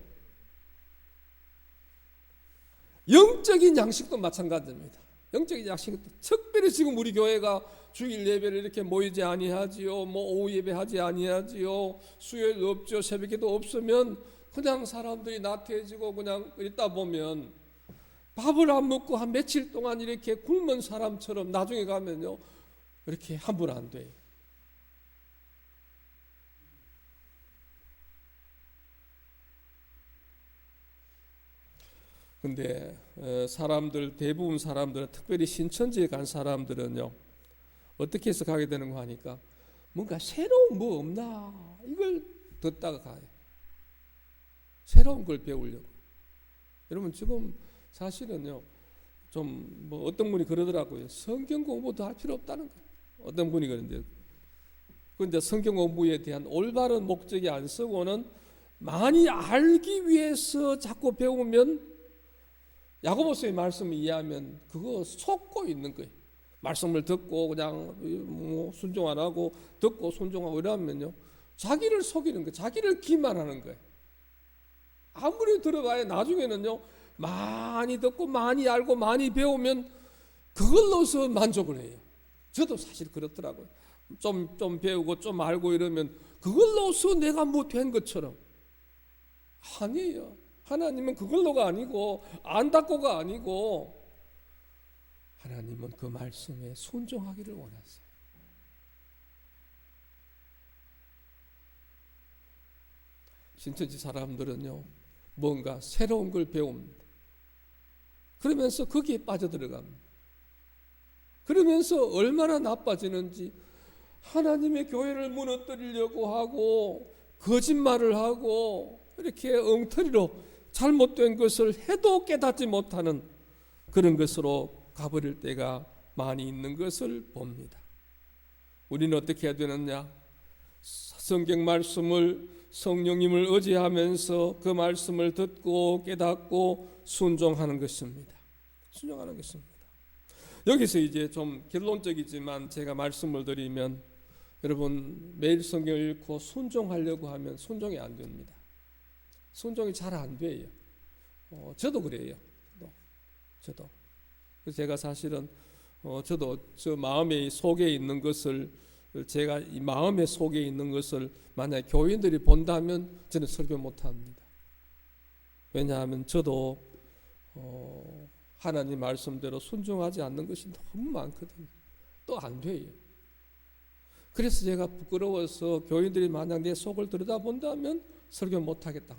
영적인 양식도 마찬가지입니다. 영적인 양식도 특별히 지금 우리 교회가 주일 예배를 이렇게 모이지 아니하지요, 오후 예배하지 아니하지요, 수요일 없죠, 새벽에도 없으면 그냥 사람들이 나태해지고 그냥 있다 보면 밥을 안 먹고 한 며칠 동안 이렇게 굶은 사람처럼 나중에 가면요, 이렇게 함부로 안 돼요. 근데 사람들, 대부분 사람들은, 특별히 신천지에 간 사람들은요, 어떻게 해서 가게 되는 거 하니까 뭔가 새로운 뭐 없나 이걸 듣다가 가요. 새로운 걸 배우려고. 여러분, 지금 사실은요, 좀 어떤 분이 그러더라고요. 성경 공부도 할 필요 없다는 거예요. 어떤 분이 그런데, 근데 성경 공부에 대한 올바른 목적이 안 쓰고는 많이 알기 위해서 자꾸 배우면, 야고보서의 말씀을 이해하면 그거 속고 있는 거예요. 말씀을 듣고 그냥 순종 안 하고 듣고 순종하고 이러면요, 자기를 속이는 거예요. 자기를 기만하는 거예요. 아무리 들어봐야 나중에는요, 많이 듣고 많이 알고 많이 배우면 그걸로서 만족을 해요. 저도 사실 그렇더라고요. 좀 배우고 좀 알고 이러면 그걸로서 내가 뭐 된 것처럼. 아니에요. 하나님은 그걸로가 아니고 안닦고가 아니고, 하나님은 그 말씀에 순종하기를 원하세요. 신천지 사람들은요, 뭔가 새로운 걸 배웁니다. 그러면서 거기에 빠져들어갑니다. 그러면서 얼마나 나빠지는지, 하나님의 교회를 무너뜨리려고 하고 거짓말을 하고 이렇게 엉터리로 잘못된 것을 해도 깨닫지 못하는 그런 것으로 가버릴 때가 많이 있는 것을 봅니다. 우리는 어떻게 해야 되느냐? 성경 말씀을, 성령님을 의지하면서 그 말씀을 듣고 깨닫고 순종하는 것입니다. 순종하는 것입니다. 여기서 이제 좀 결론적이지만 제가 말씀을 드리면, 여러분 매일 성경을 읽고 순종하려고 하면 순종이 안 됩니다. 순종이 잘 안 돼요. 저도 그래요. 저도. 그래서 제가 사실은 저도 저 마음의 속에 있는 것을, 제가 이 마음의 속에 있는 것을 만약 교인들이 본다면 저는 설교 못합니다. 왜냐하면 저도 하나님 말씀대로 순종하지 않는 것이 너무 많거든요. 또 안 돼요. 그래서 제가 부끄러워서 교인들이 만약 내 속을 들여다본다면 설교 못하겠다.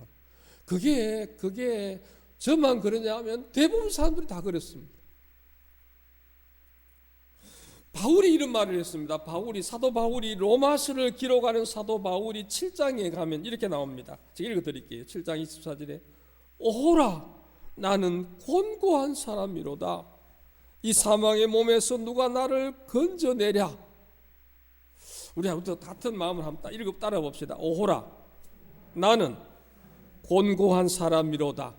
그게 저만 그러냐 하면 대부분 사람들이 다 그렇습니다. 바울이 이런 말을 했습니다. 사도 바울이 로마서를 기록하는 사도 바울이 7장에 가면 이렇게 나옵니다. 제가 읽어드릴게요. 7장 24절에 오호라 나는 곤고한 사람이로다. 이 사망의 몸에서 누가 나를 건져내랴. 우리 아무튼 같은 마음을 한번 따라 봅시다. 오호라 나는 곤고한 사람이로다.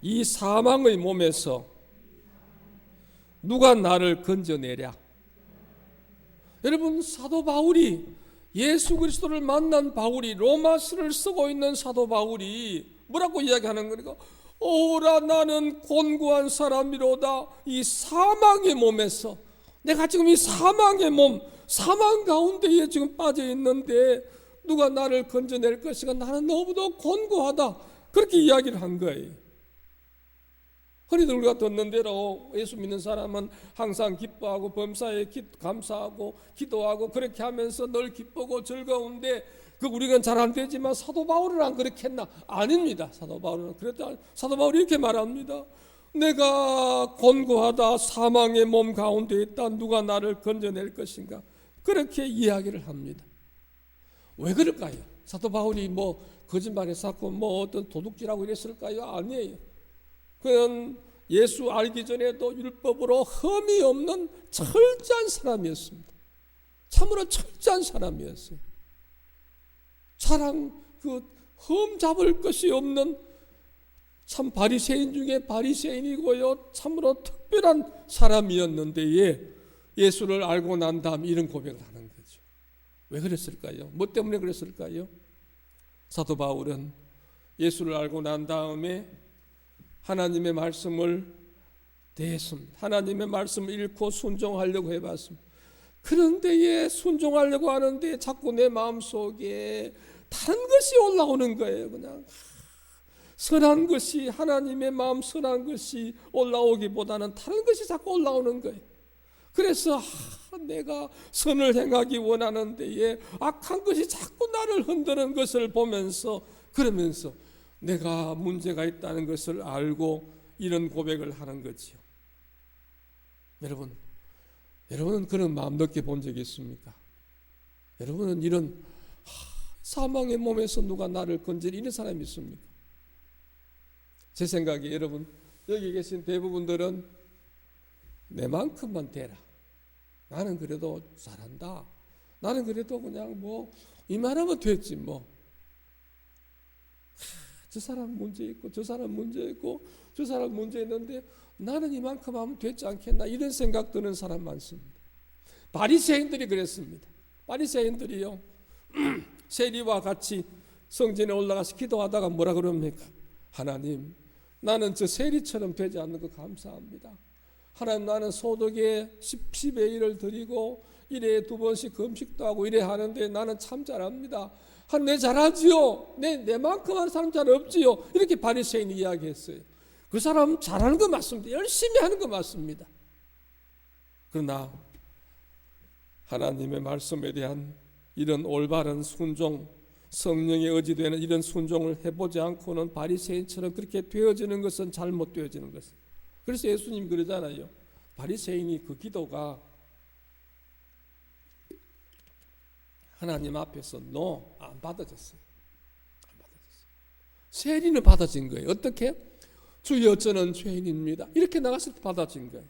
이 사망의 몸에서 누가 나를 건져내랴. 여러분, 사도 바울이, 예수 그리스도를 만난 바울이, 로마서를 쓰고 있는 사도 바울이 뭐라고 이야기하는 거니까 오라 나는 곤고한 사람이로다. 이 사망의 몸에서, 내가 지금 이 사망의 몸, 사망 가운데에 지금 빠져 있는데 누가 나를 건져낼 것인가. 나는 너무도 곤고하다. 그렇게 이야기를 한 거예요. 흔히들 우리가 듣는 대로 예수 믿는 사람은 항상 기뻐하고 범사에 감사하고 기도하고 그렇게 하면서 늘 기쁘고 즐거운데 그 우리는 잘 안 되지만 사도 바울은 안 그렇게 했나? 아닙니다. 사도 바울은 그랬다. 사도 바울이 이렇게 말합니다. 내가 곤고하다. 사망의 몸 가운데 있다. 누가 나를 건져낼 것인가? 그렇게 이야기를 합니다. 왜 그럴까요? 사도 바울이 뭐 거짓말했었고 뭐 어떤 도둑질하고 이랬을까요? 아니에요. 그는 예수 알기 전에도 율법으로 흠이 없는 철저한 사람이었습니다. 참으로 철저한 사람이었어요. 흠 잡을 것이 없는 참 바리새인 중에 바리새인이고요. 참으로 특별한 사람이었는데 예수를 알고 난 다음 이런 고백을 하는 거죠. 왜 그랬을까요? 뭐 때문에 그랬을까요? 사도 바울은 예수를 알고 난 다음에 하나님의 말씀을 대했습니다. 하나님의 말씀을 읽고 순종하려고 해봤습니다. 그런데 순종하려고 하는데 자꾸 내 마음속에 다른 것이 올라오는 거예요. 그냥 선한 것이, 하나님의 마음 선한 것이 올라오기보다는 다른 것이 자꾸 올라오는 거예요. 그래서 내가 선을 행하기 원하는데 악한 것이 자꾸 나를 흔드는 것을 보면서, 그러면서 내가 문제가 있다는 것을 알고 이런 고백을 하는 거지요. 여러분은 그런 마음 느껴본 적이 있습니까? 여러분은 이런 사망의 몸에서 누가 나를 건질 이런 사람이 있습니까? 제 생각에 여러분 여기 계신 대부분들은 내만큼만 되라. 나는 그래도 잘한다. 나는 그래도 그냥 뭐 이만하면 됐지 뭐. 저 사람 문제 있고 저 사람 문제 있고 저 사람 문제 있는데 나는 이만큼 하면 되지 않겠나 이런 생각 드는 사람 많습니다. 바리새인들이 그랬습니다. 바리새인들이요 세리와 같이 성전에 올라가서 기도하다가 뭐라 그럽니까? 하나님 나는 저 세리처럼 되지 않는 거 감사합니다. 하나님 나는 소득의 10의 1을 드리고 1회에 2번씩 금식도 하고 이래 하는데 나는 참 잘합니다. 내 잘하지요. 내만큼 하는 사람 잘 없지요. 이렇게 바리새인이 이야기했어요. 그 사람 잘하는 거 맞습니다. 열심히 하는 거 맞습니다. 그러나 하나님의 말씀에 대한 이런 올바른 순종, 성령에 의지되는 이런 순종을 해보지 않고는 바리새인처럼 그렇게 되어지는 것은 잘못되어지는 것입니다. 그래서 예수님 그러잖아요. 바리새인이 그 기도가 하나님 앞에서 안 받아졌어요. 안 받아졌어요. 세리는 받아진 거예요. 어떻게? 주여 저는 죄인입니다. 이렇게 나갔을 때 받아진 거예요.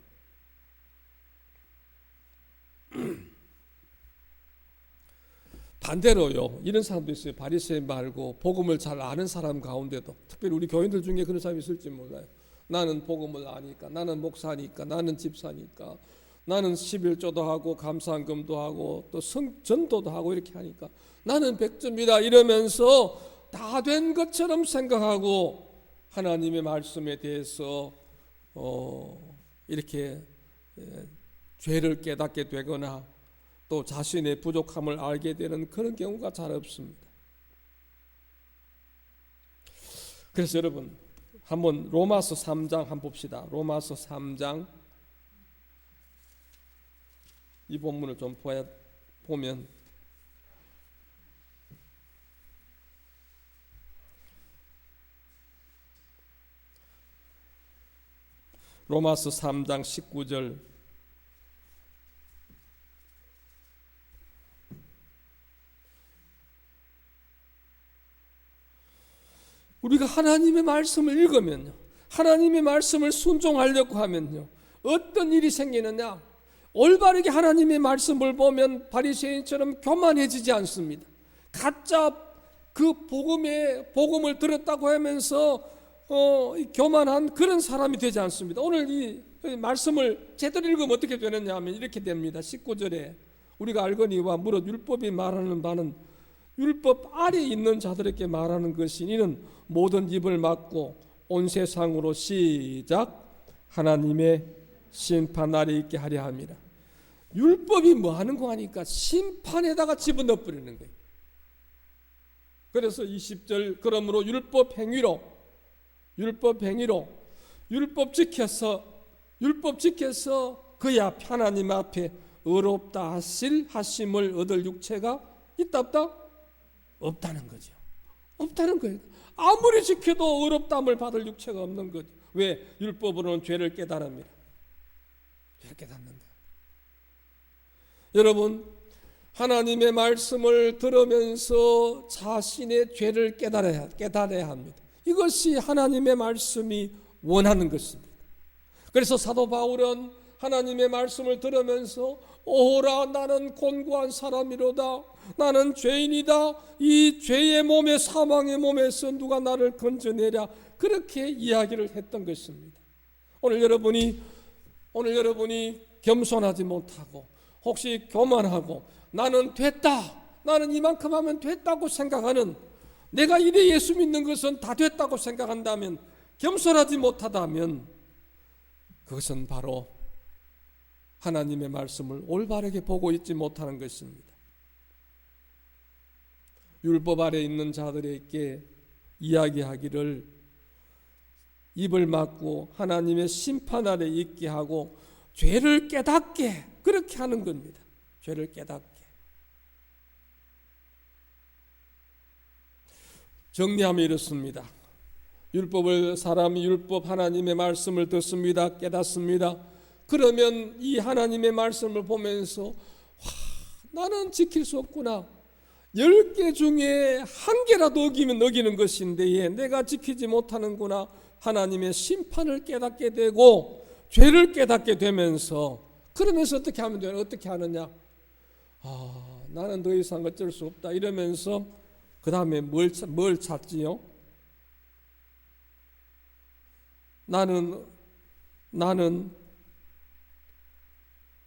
반대로요. 이런 사람도 있어요. 바리새인 말고 복음을 잘 아는 사람 가운데도 특별히 우리 교인들 중에 그런 사람이 있을지 몰라요. 나는 복음을 아니까, 나는 목사니까, 나는 집사니까, 나는 11조도 하고 감사한금도 하고 또 전도도 하고 이렇게 하니까 나는 100점이다 이러면서 다 된 것처럼 생각하고 하나님의 말씀에 대해서 이렇게 죄를 깨닫게 되거나 또 자신의 부족함을 알게 되는 그런 경우가 잘 없습니다. 그래서 여러분 한번 로마서 3장 한번 봅시다. 로마서 3장 이 본문을 좀 보면 로마서 3장 19절 우리가 하나님의 말씀을 읽으면요, 하나님의 말씀을 순종하려고 하면요, 어떤 일이 생기느냐? 올바르게 하나님의 말씀을 보면 바리새인처럼 교만해지지 않습니다. 가짜 그 복음을 들었다고 하면서 교만한 그런 사람이 되지 않습니다. 오늘 이 말씀을 제대로 읽으면 어떻게 되느냐 하면 이렇게 됩니다. 19절에 우리가 알거니와 무릇 율법이 말하는 바는 율법 아래 있는 자들에게 말하는 것이 이는 모든 입을 막고 온 세상으로 시작 하나님의 심판 아래 있게 하려 함이라. 율법이 뭐 하는 거 하니까 심판에다가 집어넣어 버리는 거예요. 그래서 20절 그러므로 율법 행위로 율법 지켜서 그의 앞 하나님 앞에 의롭다 하심을 얻을 육체가 있다 없다? 없다는 거죠. 없다는 거예요. 아무리 지켜도 의롭다함을 받을 육체가 없는 거죠. 왜? 율법으로는 죄를 깨달습니다. 죄를 깨닫는 거예요. 여러분, 하나님의 말씀을 들으면서 자신의 죄를 깨달아야 합니다. 이것이 하나님의 말씀이 원하는 것입니다. 그래서 사도 바울은 하나님의 말씀을 들으면서 오호라 나는 곤고한 사람이로다. 나는 죄인이다. 이 죄의 몸에 사망의 몸에서 누가 나를 건져내랴. 그렇게 이야기를 했던 것입니다. 오늘 여러분이 겸손하지 못하고 혹시 교만하고 나는 됐다. 나는 이만큼 하면 됐다고 생각하는 내가 이래 예수 믿는 것은 다 됐다고 생각한다면 겸손하지 못하다면 그것은 바로 하나님의 말씀을 올바르게 보고 있지 못하는 것입니다. 율법 아래 있는 자들에게 이야기하기를 입을 막고 하나님의 심판 아래 있게 하고 죄를 깨닫게 그렇게 하는 겁니다. 죄를 깨닫게. 정리하면 이렇습니다. 사람이 율법 하나님의 말씀을 듣습니다. 깨닫습니다. 그러면 이 하나님의 말씀을 보면서 나는 지킬 수 없구나. 10개 중에 한 개라도 어기는 것인데 내가 지키지 못하는구나. 하나님의 심판을 깨닫게 되고 죄를 깨닫게 되면서 그러면서 어떻게 하면 돼요? 어떻게 하느냐? 나는 더 이상 어쩔 수 없다. 이러면서 그 다음에 뭘 찾지요? 나는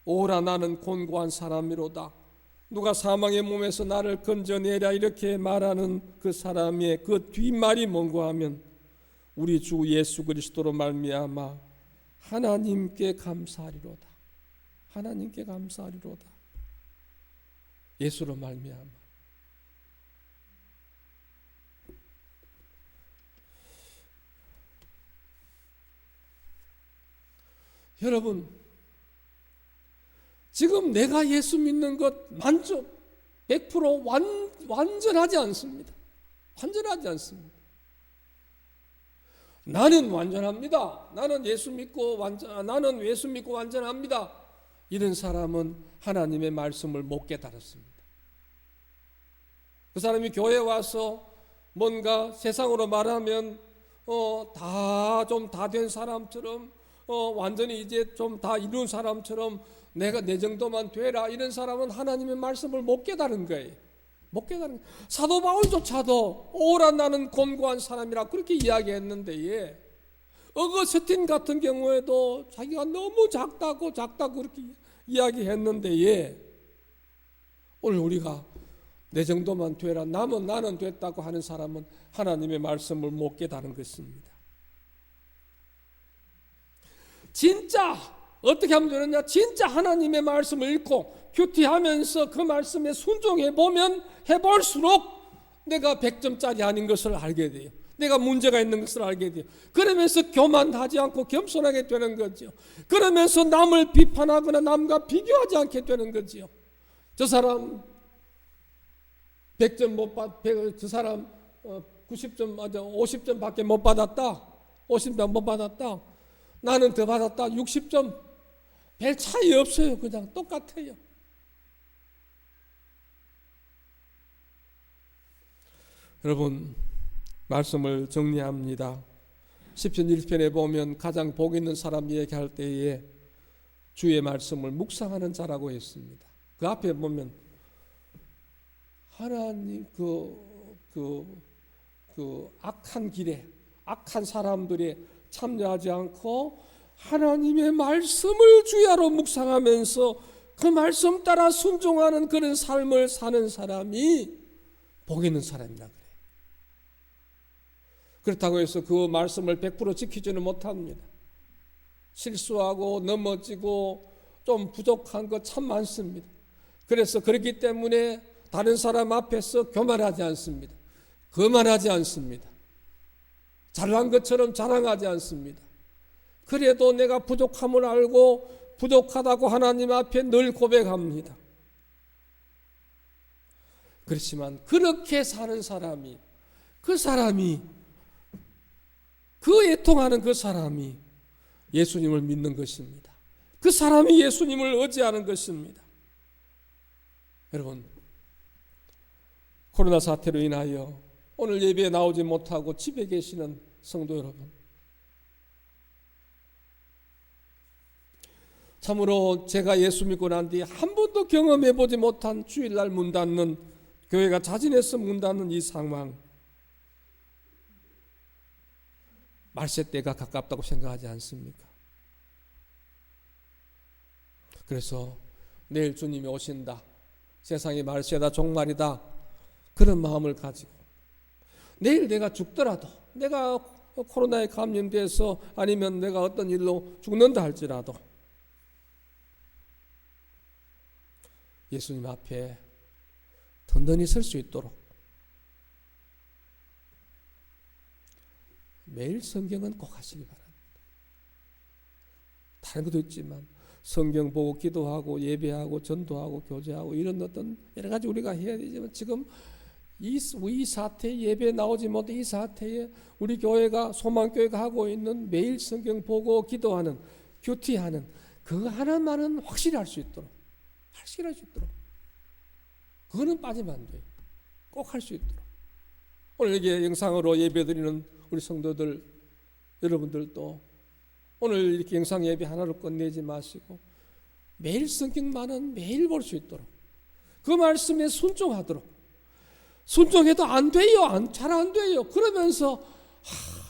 오라 나는 곤고한 사람이로다. 누가 사망의 몸에서 나를 건져내랴 이렇게 말하는 그 사람의 그 뒷말이 뭔가 하면 우리 주 예수 그리스도로 말미암아 하나님께 감사하리로다. 하나님께 감사하리로다. 예수로 말미암아. 여러분, 지금 내가 예수 믿는 것 만족 100% 완전하지 않습니다. 완전하지 않습니다. 나는 완전합니다. 나는 예수 믿고 완전합니다. 이런 사람은 하나님의 말씀을 못 깨달았습니다. 그 사람이 교회에 와서 뭔가 세상으로 말하면 다 된 사람처럼 완전히 이제 좀 다 이룬 사람처럼 내가 내 정도만 되라 이런 사람은 하나님의 말씀을 못 깨달은 거예요. 못 깨달은 거예요. 사도 바울조차도 오라 나는 곤고한 사람이라 그렇게 이야기했는데 어거스틴 같은 경우에도 자기가 너무 작다고 그렇게 이야기했는데 오늘 우리가 내 정도만 되라 나는 됐다고 하는 사람은 하나님의 말씀을 못 깨달은 것입니다. 진짜 어떻게 하면 되느냐? 진짜 하나님의 말씀을 읽고 큐티하면서 그 말씀에 순종해 보면 해볼수록 내가 100점짜리 아닌 것을 알게 돼요. 내가 문제가 있는 것을 알게 돼요. 그러면서 교만하지 않고 겸손하게 되는 거죠. 그러면서 남을 비판하거나 남과 비교하지 않게 되는 거지요. 저 사람 100점 못 받, 저 사람 90점, 50점밖에 못 받았다. 50점 못 받았다. 나는 더 받았다. 60점. 별 차이 없어요. 그냥 똑같아요. 여러분, 말씀을 정리합니다. 시편 1편에 보면 가장 복 있는 사람 얘기할 때에 주의 말씀을 묵상하는 자라고 했습니다. 그 앞에 보면 하나님 그 악한 길에 악한 사람들이 참여하지 않고 하나님의 말씀을 주야로 묵상하면서 그 말씀 따라 순종하는 그런 삶을 사는 사람이 복 있는 사람이라 그래요. 그렇다고 해서 그 말씀을 100% 지키지는 못합니다. 실수하고 넘어지고 좀 부족한 것 참 많습니다. 그래서 그렇기 때문에 다른 사람 앞에서 교만하지 않습니다. 거만하지 않습니다. 잘난 것처럼 자랑하지 않습니다. 그래도 내가 부족함을 알고 부족하다고 하나님 앞에 늘 고백합니다. 그렇지만 그렇게 사는 사람이 그 애통하는 그 사람이 예수님을 믿는 것입니다. 그 사람이 예수님을 의지하는 것입니다. 여러분, 코로나 사태로 인하여 오늘 예배에 나오지 못하고 집에 계시는 성도 여러분, 참으로 제가 예수 믿고 난 뒤에 한 번도 경험해 보지 못한 주일날 문 닫는, 교회가 자진해서 문 닫는 이 상황, 말세 때가 가깝다고 생각하지 않습니까? 그래서 내일 주님이 오신다, 세상이 말세다, 종말이다, 그런 마음을 가지고 내일 내가 죽더라도, 내가 코로나에 감염돼서 아니면 내가 어떤 일로 죽는다 할지라도 예수님 앞에 든든히 설 수 있도록 매일 성경은 꼭 하시기 바랍니다. 다른 것도 있지만 성경 보고 기도하고 예배하고 전도하고 교제하고 이런 어떤 여러 가지 우리가 해야 되지만, 지금 이 사태에 예배 나오지 못해 이 사태에 우리 교회가, 소망교회가 하고 있는 매일 성경 보고 기도하는, 큐티하는 그거 하나만은 확실히 할 수 있도록, 그거는 빠지면 안 돼요. 꼭 할 수 있도록. 오늘 이게 영상으로 예배드리는 우리 성도들 여러분들도 오늘 이렇게 영상 예배 하나로 끝내지 마시고 매일 성경만은 매일 볼 수 있도록, 그 말씀에 순종하도록. 순종해도 안 돼요, 잘 안 돼요. 그러면서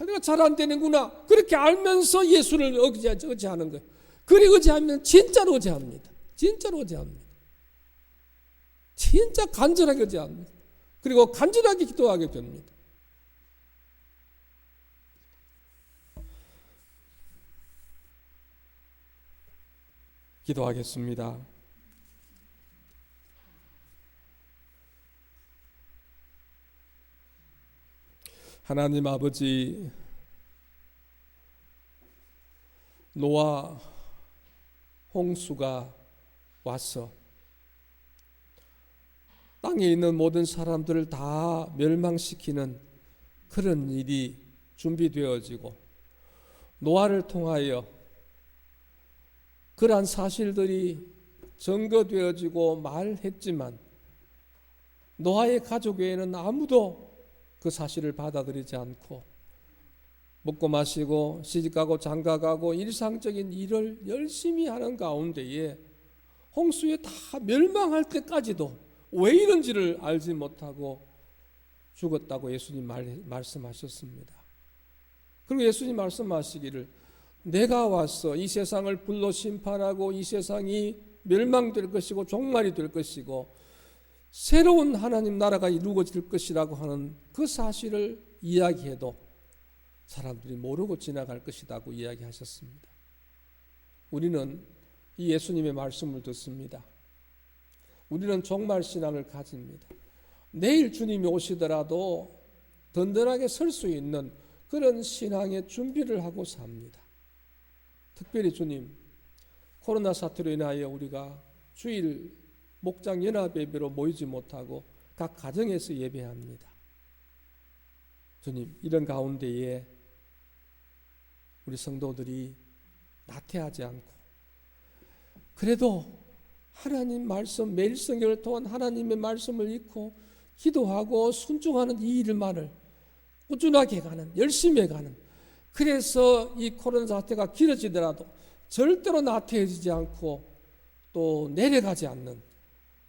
내가 잘 안 되는구나, 그렇게 알면서 예수를 의지하는 거예요. 그리 의지하면 진짜로 의지합니다. 진짜 간절하게 의지합니다. 그리고 간절하게 기도하게 됩니다. 기도하겠습니다. 하나님 아버지, 노아, 홍수가 와서 땅에 있는 모든 사람들을 다 멸망시키는 그런 일이 준비되어지고, 노아를 통하여 그러한 사실들이 증거되어지고 말했지만 노아의 가족 외에는 아무도 그 사실을 받아들이지 않고 먹고 마시고 시집가고 장가가고 일상적인 일을 열심히 하는 가운데에 홍수에 다 멸망할 때까지도 왜 이런지를 알지 못하고 죽었다고 예수님 말씀하셨습니다. 그리고 예수님 말씀하시기를, 내가 와서 이 세상을 불로 심판하고 이 세상이 멸망될 것이고 종말이 될 것이고 새로운 하나님 나라가 이루어질 것이라고 하는 그 사실을 이야기해도 사람들이 모르고 지나갈 것이라고 이야기하셨습니다. 우리는 이 예수님의 말씀을 듣습니다. 우리는 종말신앙을 가집니다. 내일 주님이 오시더라도 든든하게 설 수 있는 그런 신앙의 준비를 하고 삽니다. 특별히 주님, 코로나 사태로 인하여 우리가 주일 목장 연합 예배로 모이지 못하고 각 가정에서 예배합니다. 주님, 이런 가운데에 우리 성도들이 나태하지 않고 그래도 하나님 말씀, 매일 성경을 통한 하나님의 말씀을 읽고 기도하고 순종하는 이 일만을 꾸준하게 가는, 열심히 가는, 그래서 이 코로나 사태가 길어지더라도 절대로 나태해지지 않고 또 내려가지 않는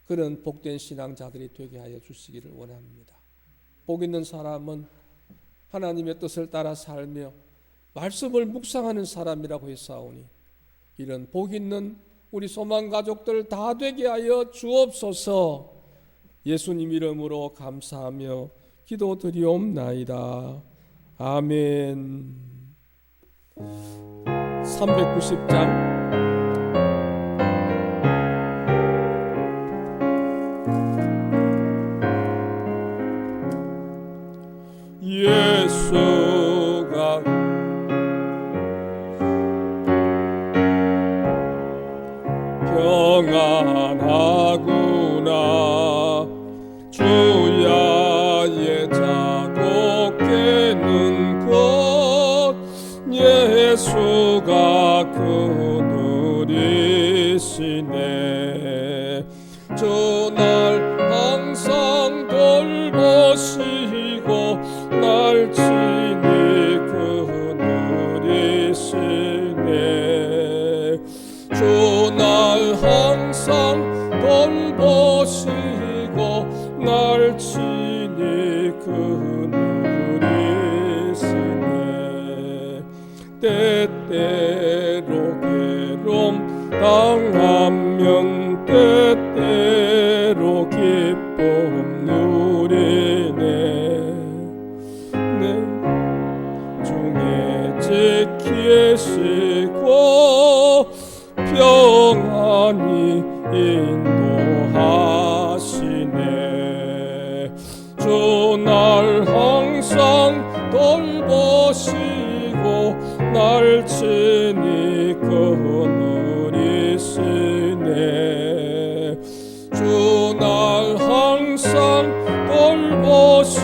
그런 복된 신앙자들이 되게 하여 주시기를 원합니다. 복 있는 사람은 하나님의 뜻을 따라 살며 말씀을 묵상하는 사람이라고 했사오니 이런 복 있는 우리 소망 가족들 다 되게 하여 주옵소서. 예수님 이름으로 감사하며 기도드리옵나이다. 아멘. 390장 예수가 평안하구나. 주야의 자도 깨는 것 예수가 그늘이시네. 주날 항상 돌보시고 날 친히 그늘이시네. 주날 항상 돌보시고 날 친히 그늘이시네. 때때로 괴로움 당하면 때때로 기쁨 누리네. 내 중에 지키시고 평안히 인도하시네. 주날 항상 돌보시고 날 친히 그늘이시네. 주날 항상 돌보시고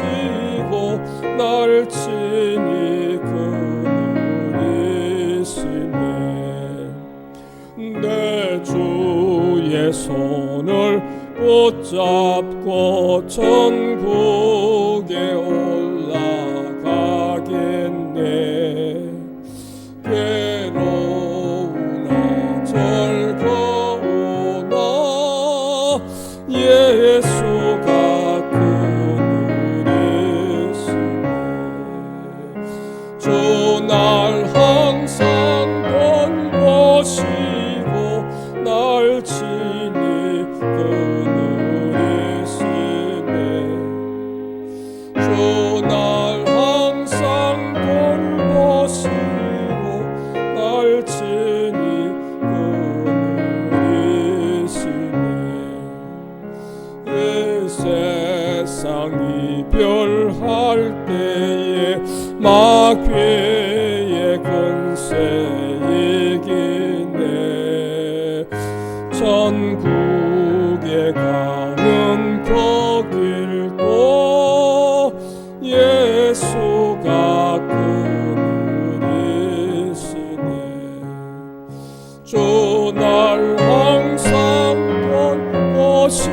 날 친히 그늘이시네. 내 주의 손을 붙잡고 천국에 올라가겠네. 괴로우나 즐거우나 예수가 그늘이시네. 주날 항상 돌보시고 날 친히 그늘이시네. 주날 항상 돌보시고 날 친히 그늘이시네. 이 세상 이별할 때에 마귀의 근세이기네. 천국에 가는 그 길도 예수가 그늘이시네. 주날 항상 돌보시고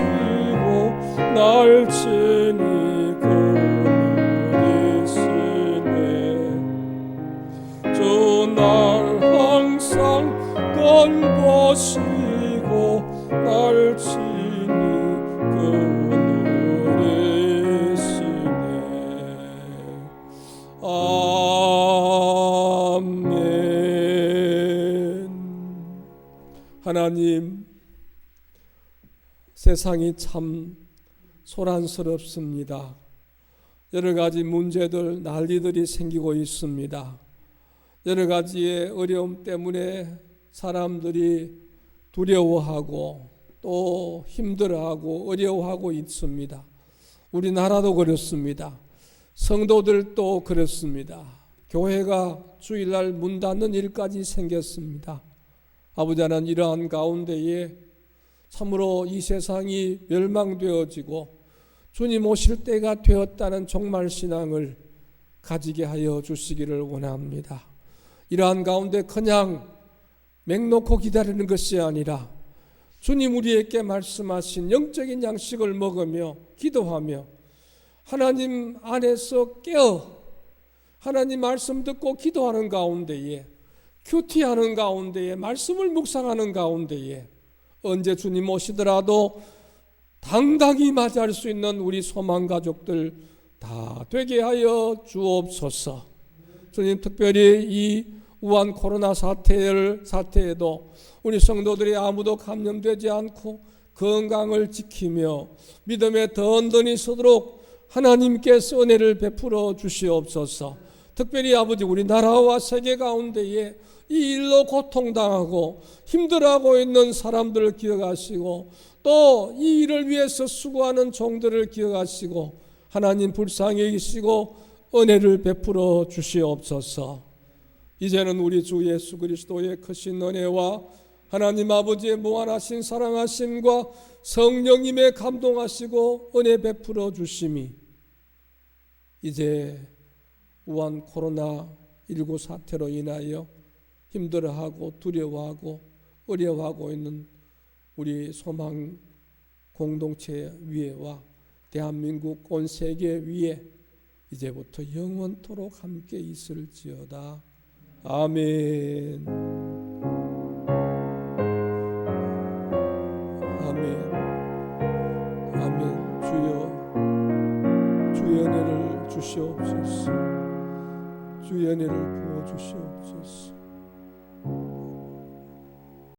날 친히 그늘이시네. 주날 항상 돌보시고 날 친히 그늘이시네. 아멘. 하나님, 세상이 참 소란스럽습니다. 여러 가지 문제들, 난리들이 생기고 있습니다. 여러 가지의 어려움 때문에 사람들이 두려워하고 또 힘들어하고 어려워하고 있습니다. 우리나라도 그렇습니다. 성도들도 그렇습니다. 교회가 주일날 문 닫는 일까지 생겼습니다. 아버지 하나님, 이러한 가운데에 참으로 이 세상이 멸망되어지고 주님 오실 때가 되었다는 종말 신앙을 가지게 하여 주시기를 원합니다. 이러한 가운데 그냥 맹놓고 기다리는 것이 아니라 주님 우리에게 말씀하신 영적인 양식을 먹으며 기도하며 하나님 안에서 깨어 하나님 말씀 듣고 기도하는 가운데에, 큐티하는 가운데에, 말씀을 묵상하는 가운데에 언제 주님 오시더라도 당당히 맞이할 수 있는 우리 소망 가족들 다 되게 하여 주옵소서. 주님, 특별히 이 우한 코로나 사태에도 우리 성도들이 아무도 감염되지 않고 건강을 지키며 믿음에 든든히 서도록 하나님께서 은혜를 베풀어 주시옵소서. 특별히 아버지, 우리나라와 세계 가운데에 이 일로 고통당하고 힘들어하고 있는 사람들을 기억하시고 또 이 일을 위해서 수고하는 종들을 기억하시고 하나님 불쌍히 여기시고 은혜를 베풀어 주시옵소서. 이제는 우리 주 예수 그리스도의 크신 은혜와 하나님 아버지의 무한하신 사랑하심과 성령님의 감동하시고 은혜 베풀어 주심이 이제 우한 코로나19 사태로 인하여 힘들어하고 두려워하고 어려워하고 있는 우리 소망 공동체 위에와 대한민국 온 세계 위에 이제부터 영원토록 함께 있을지어다. 아멘. 아멘. 아멘. 주여, 주의 은혜를 주시옵소서. 주의 은혜를 부어 주시옵소서.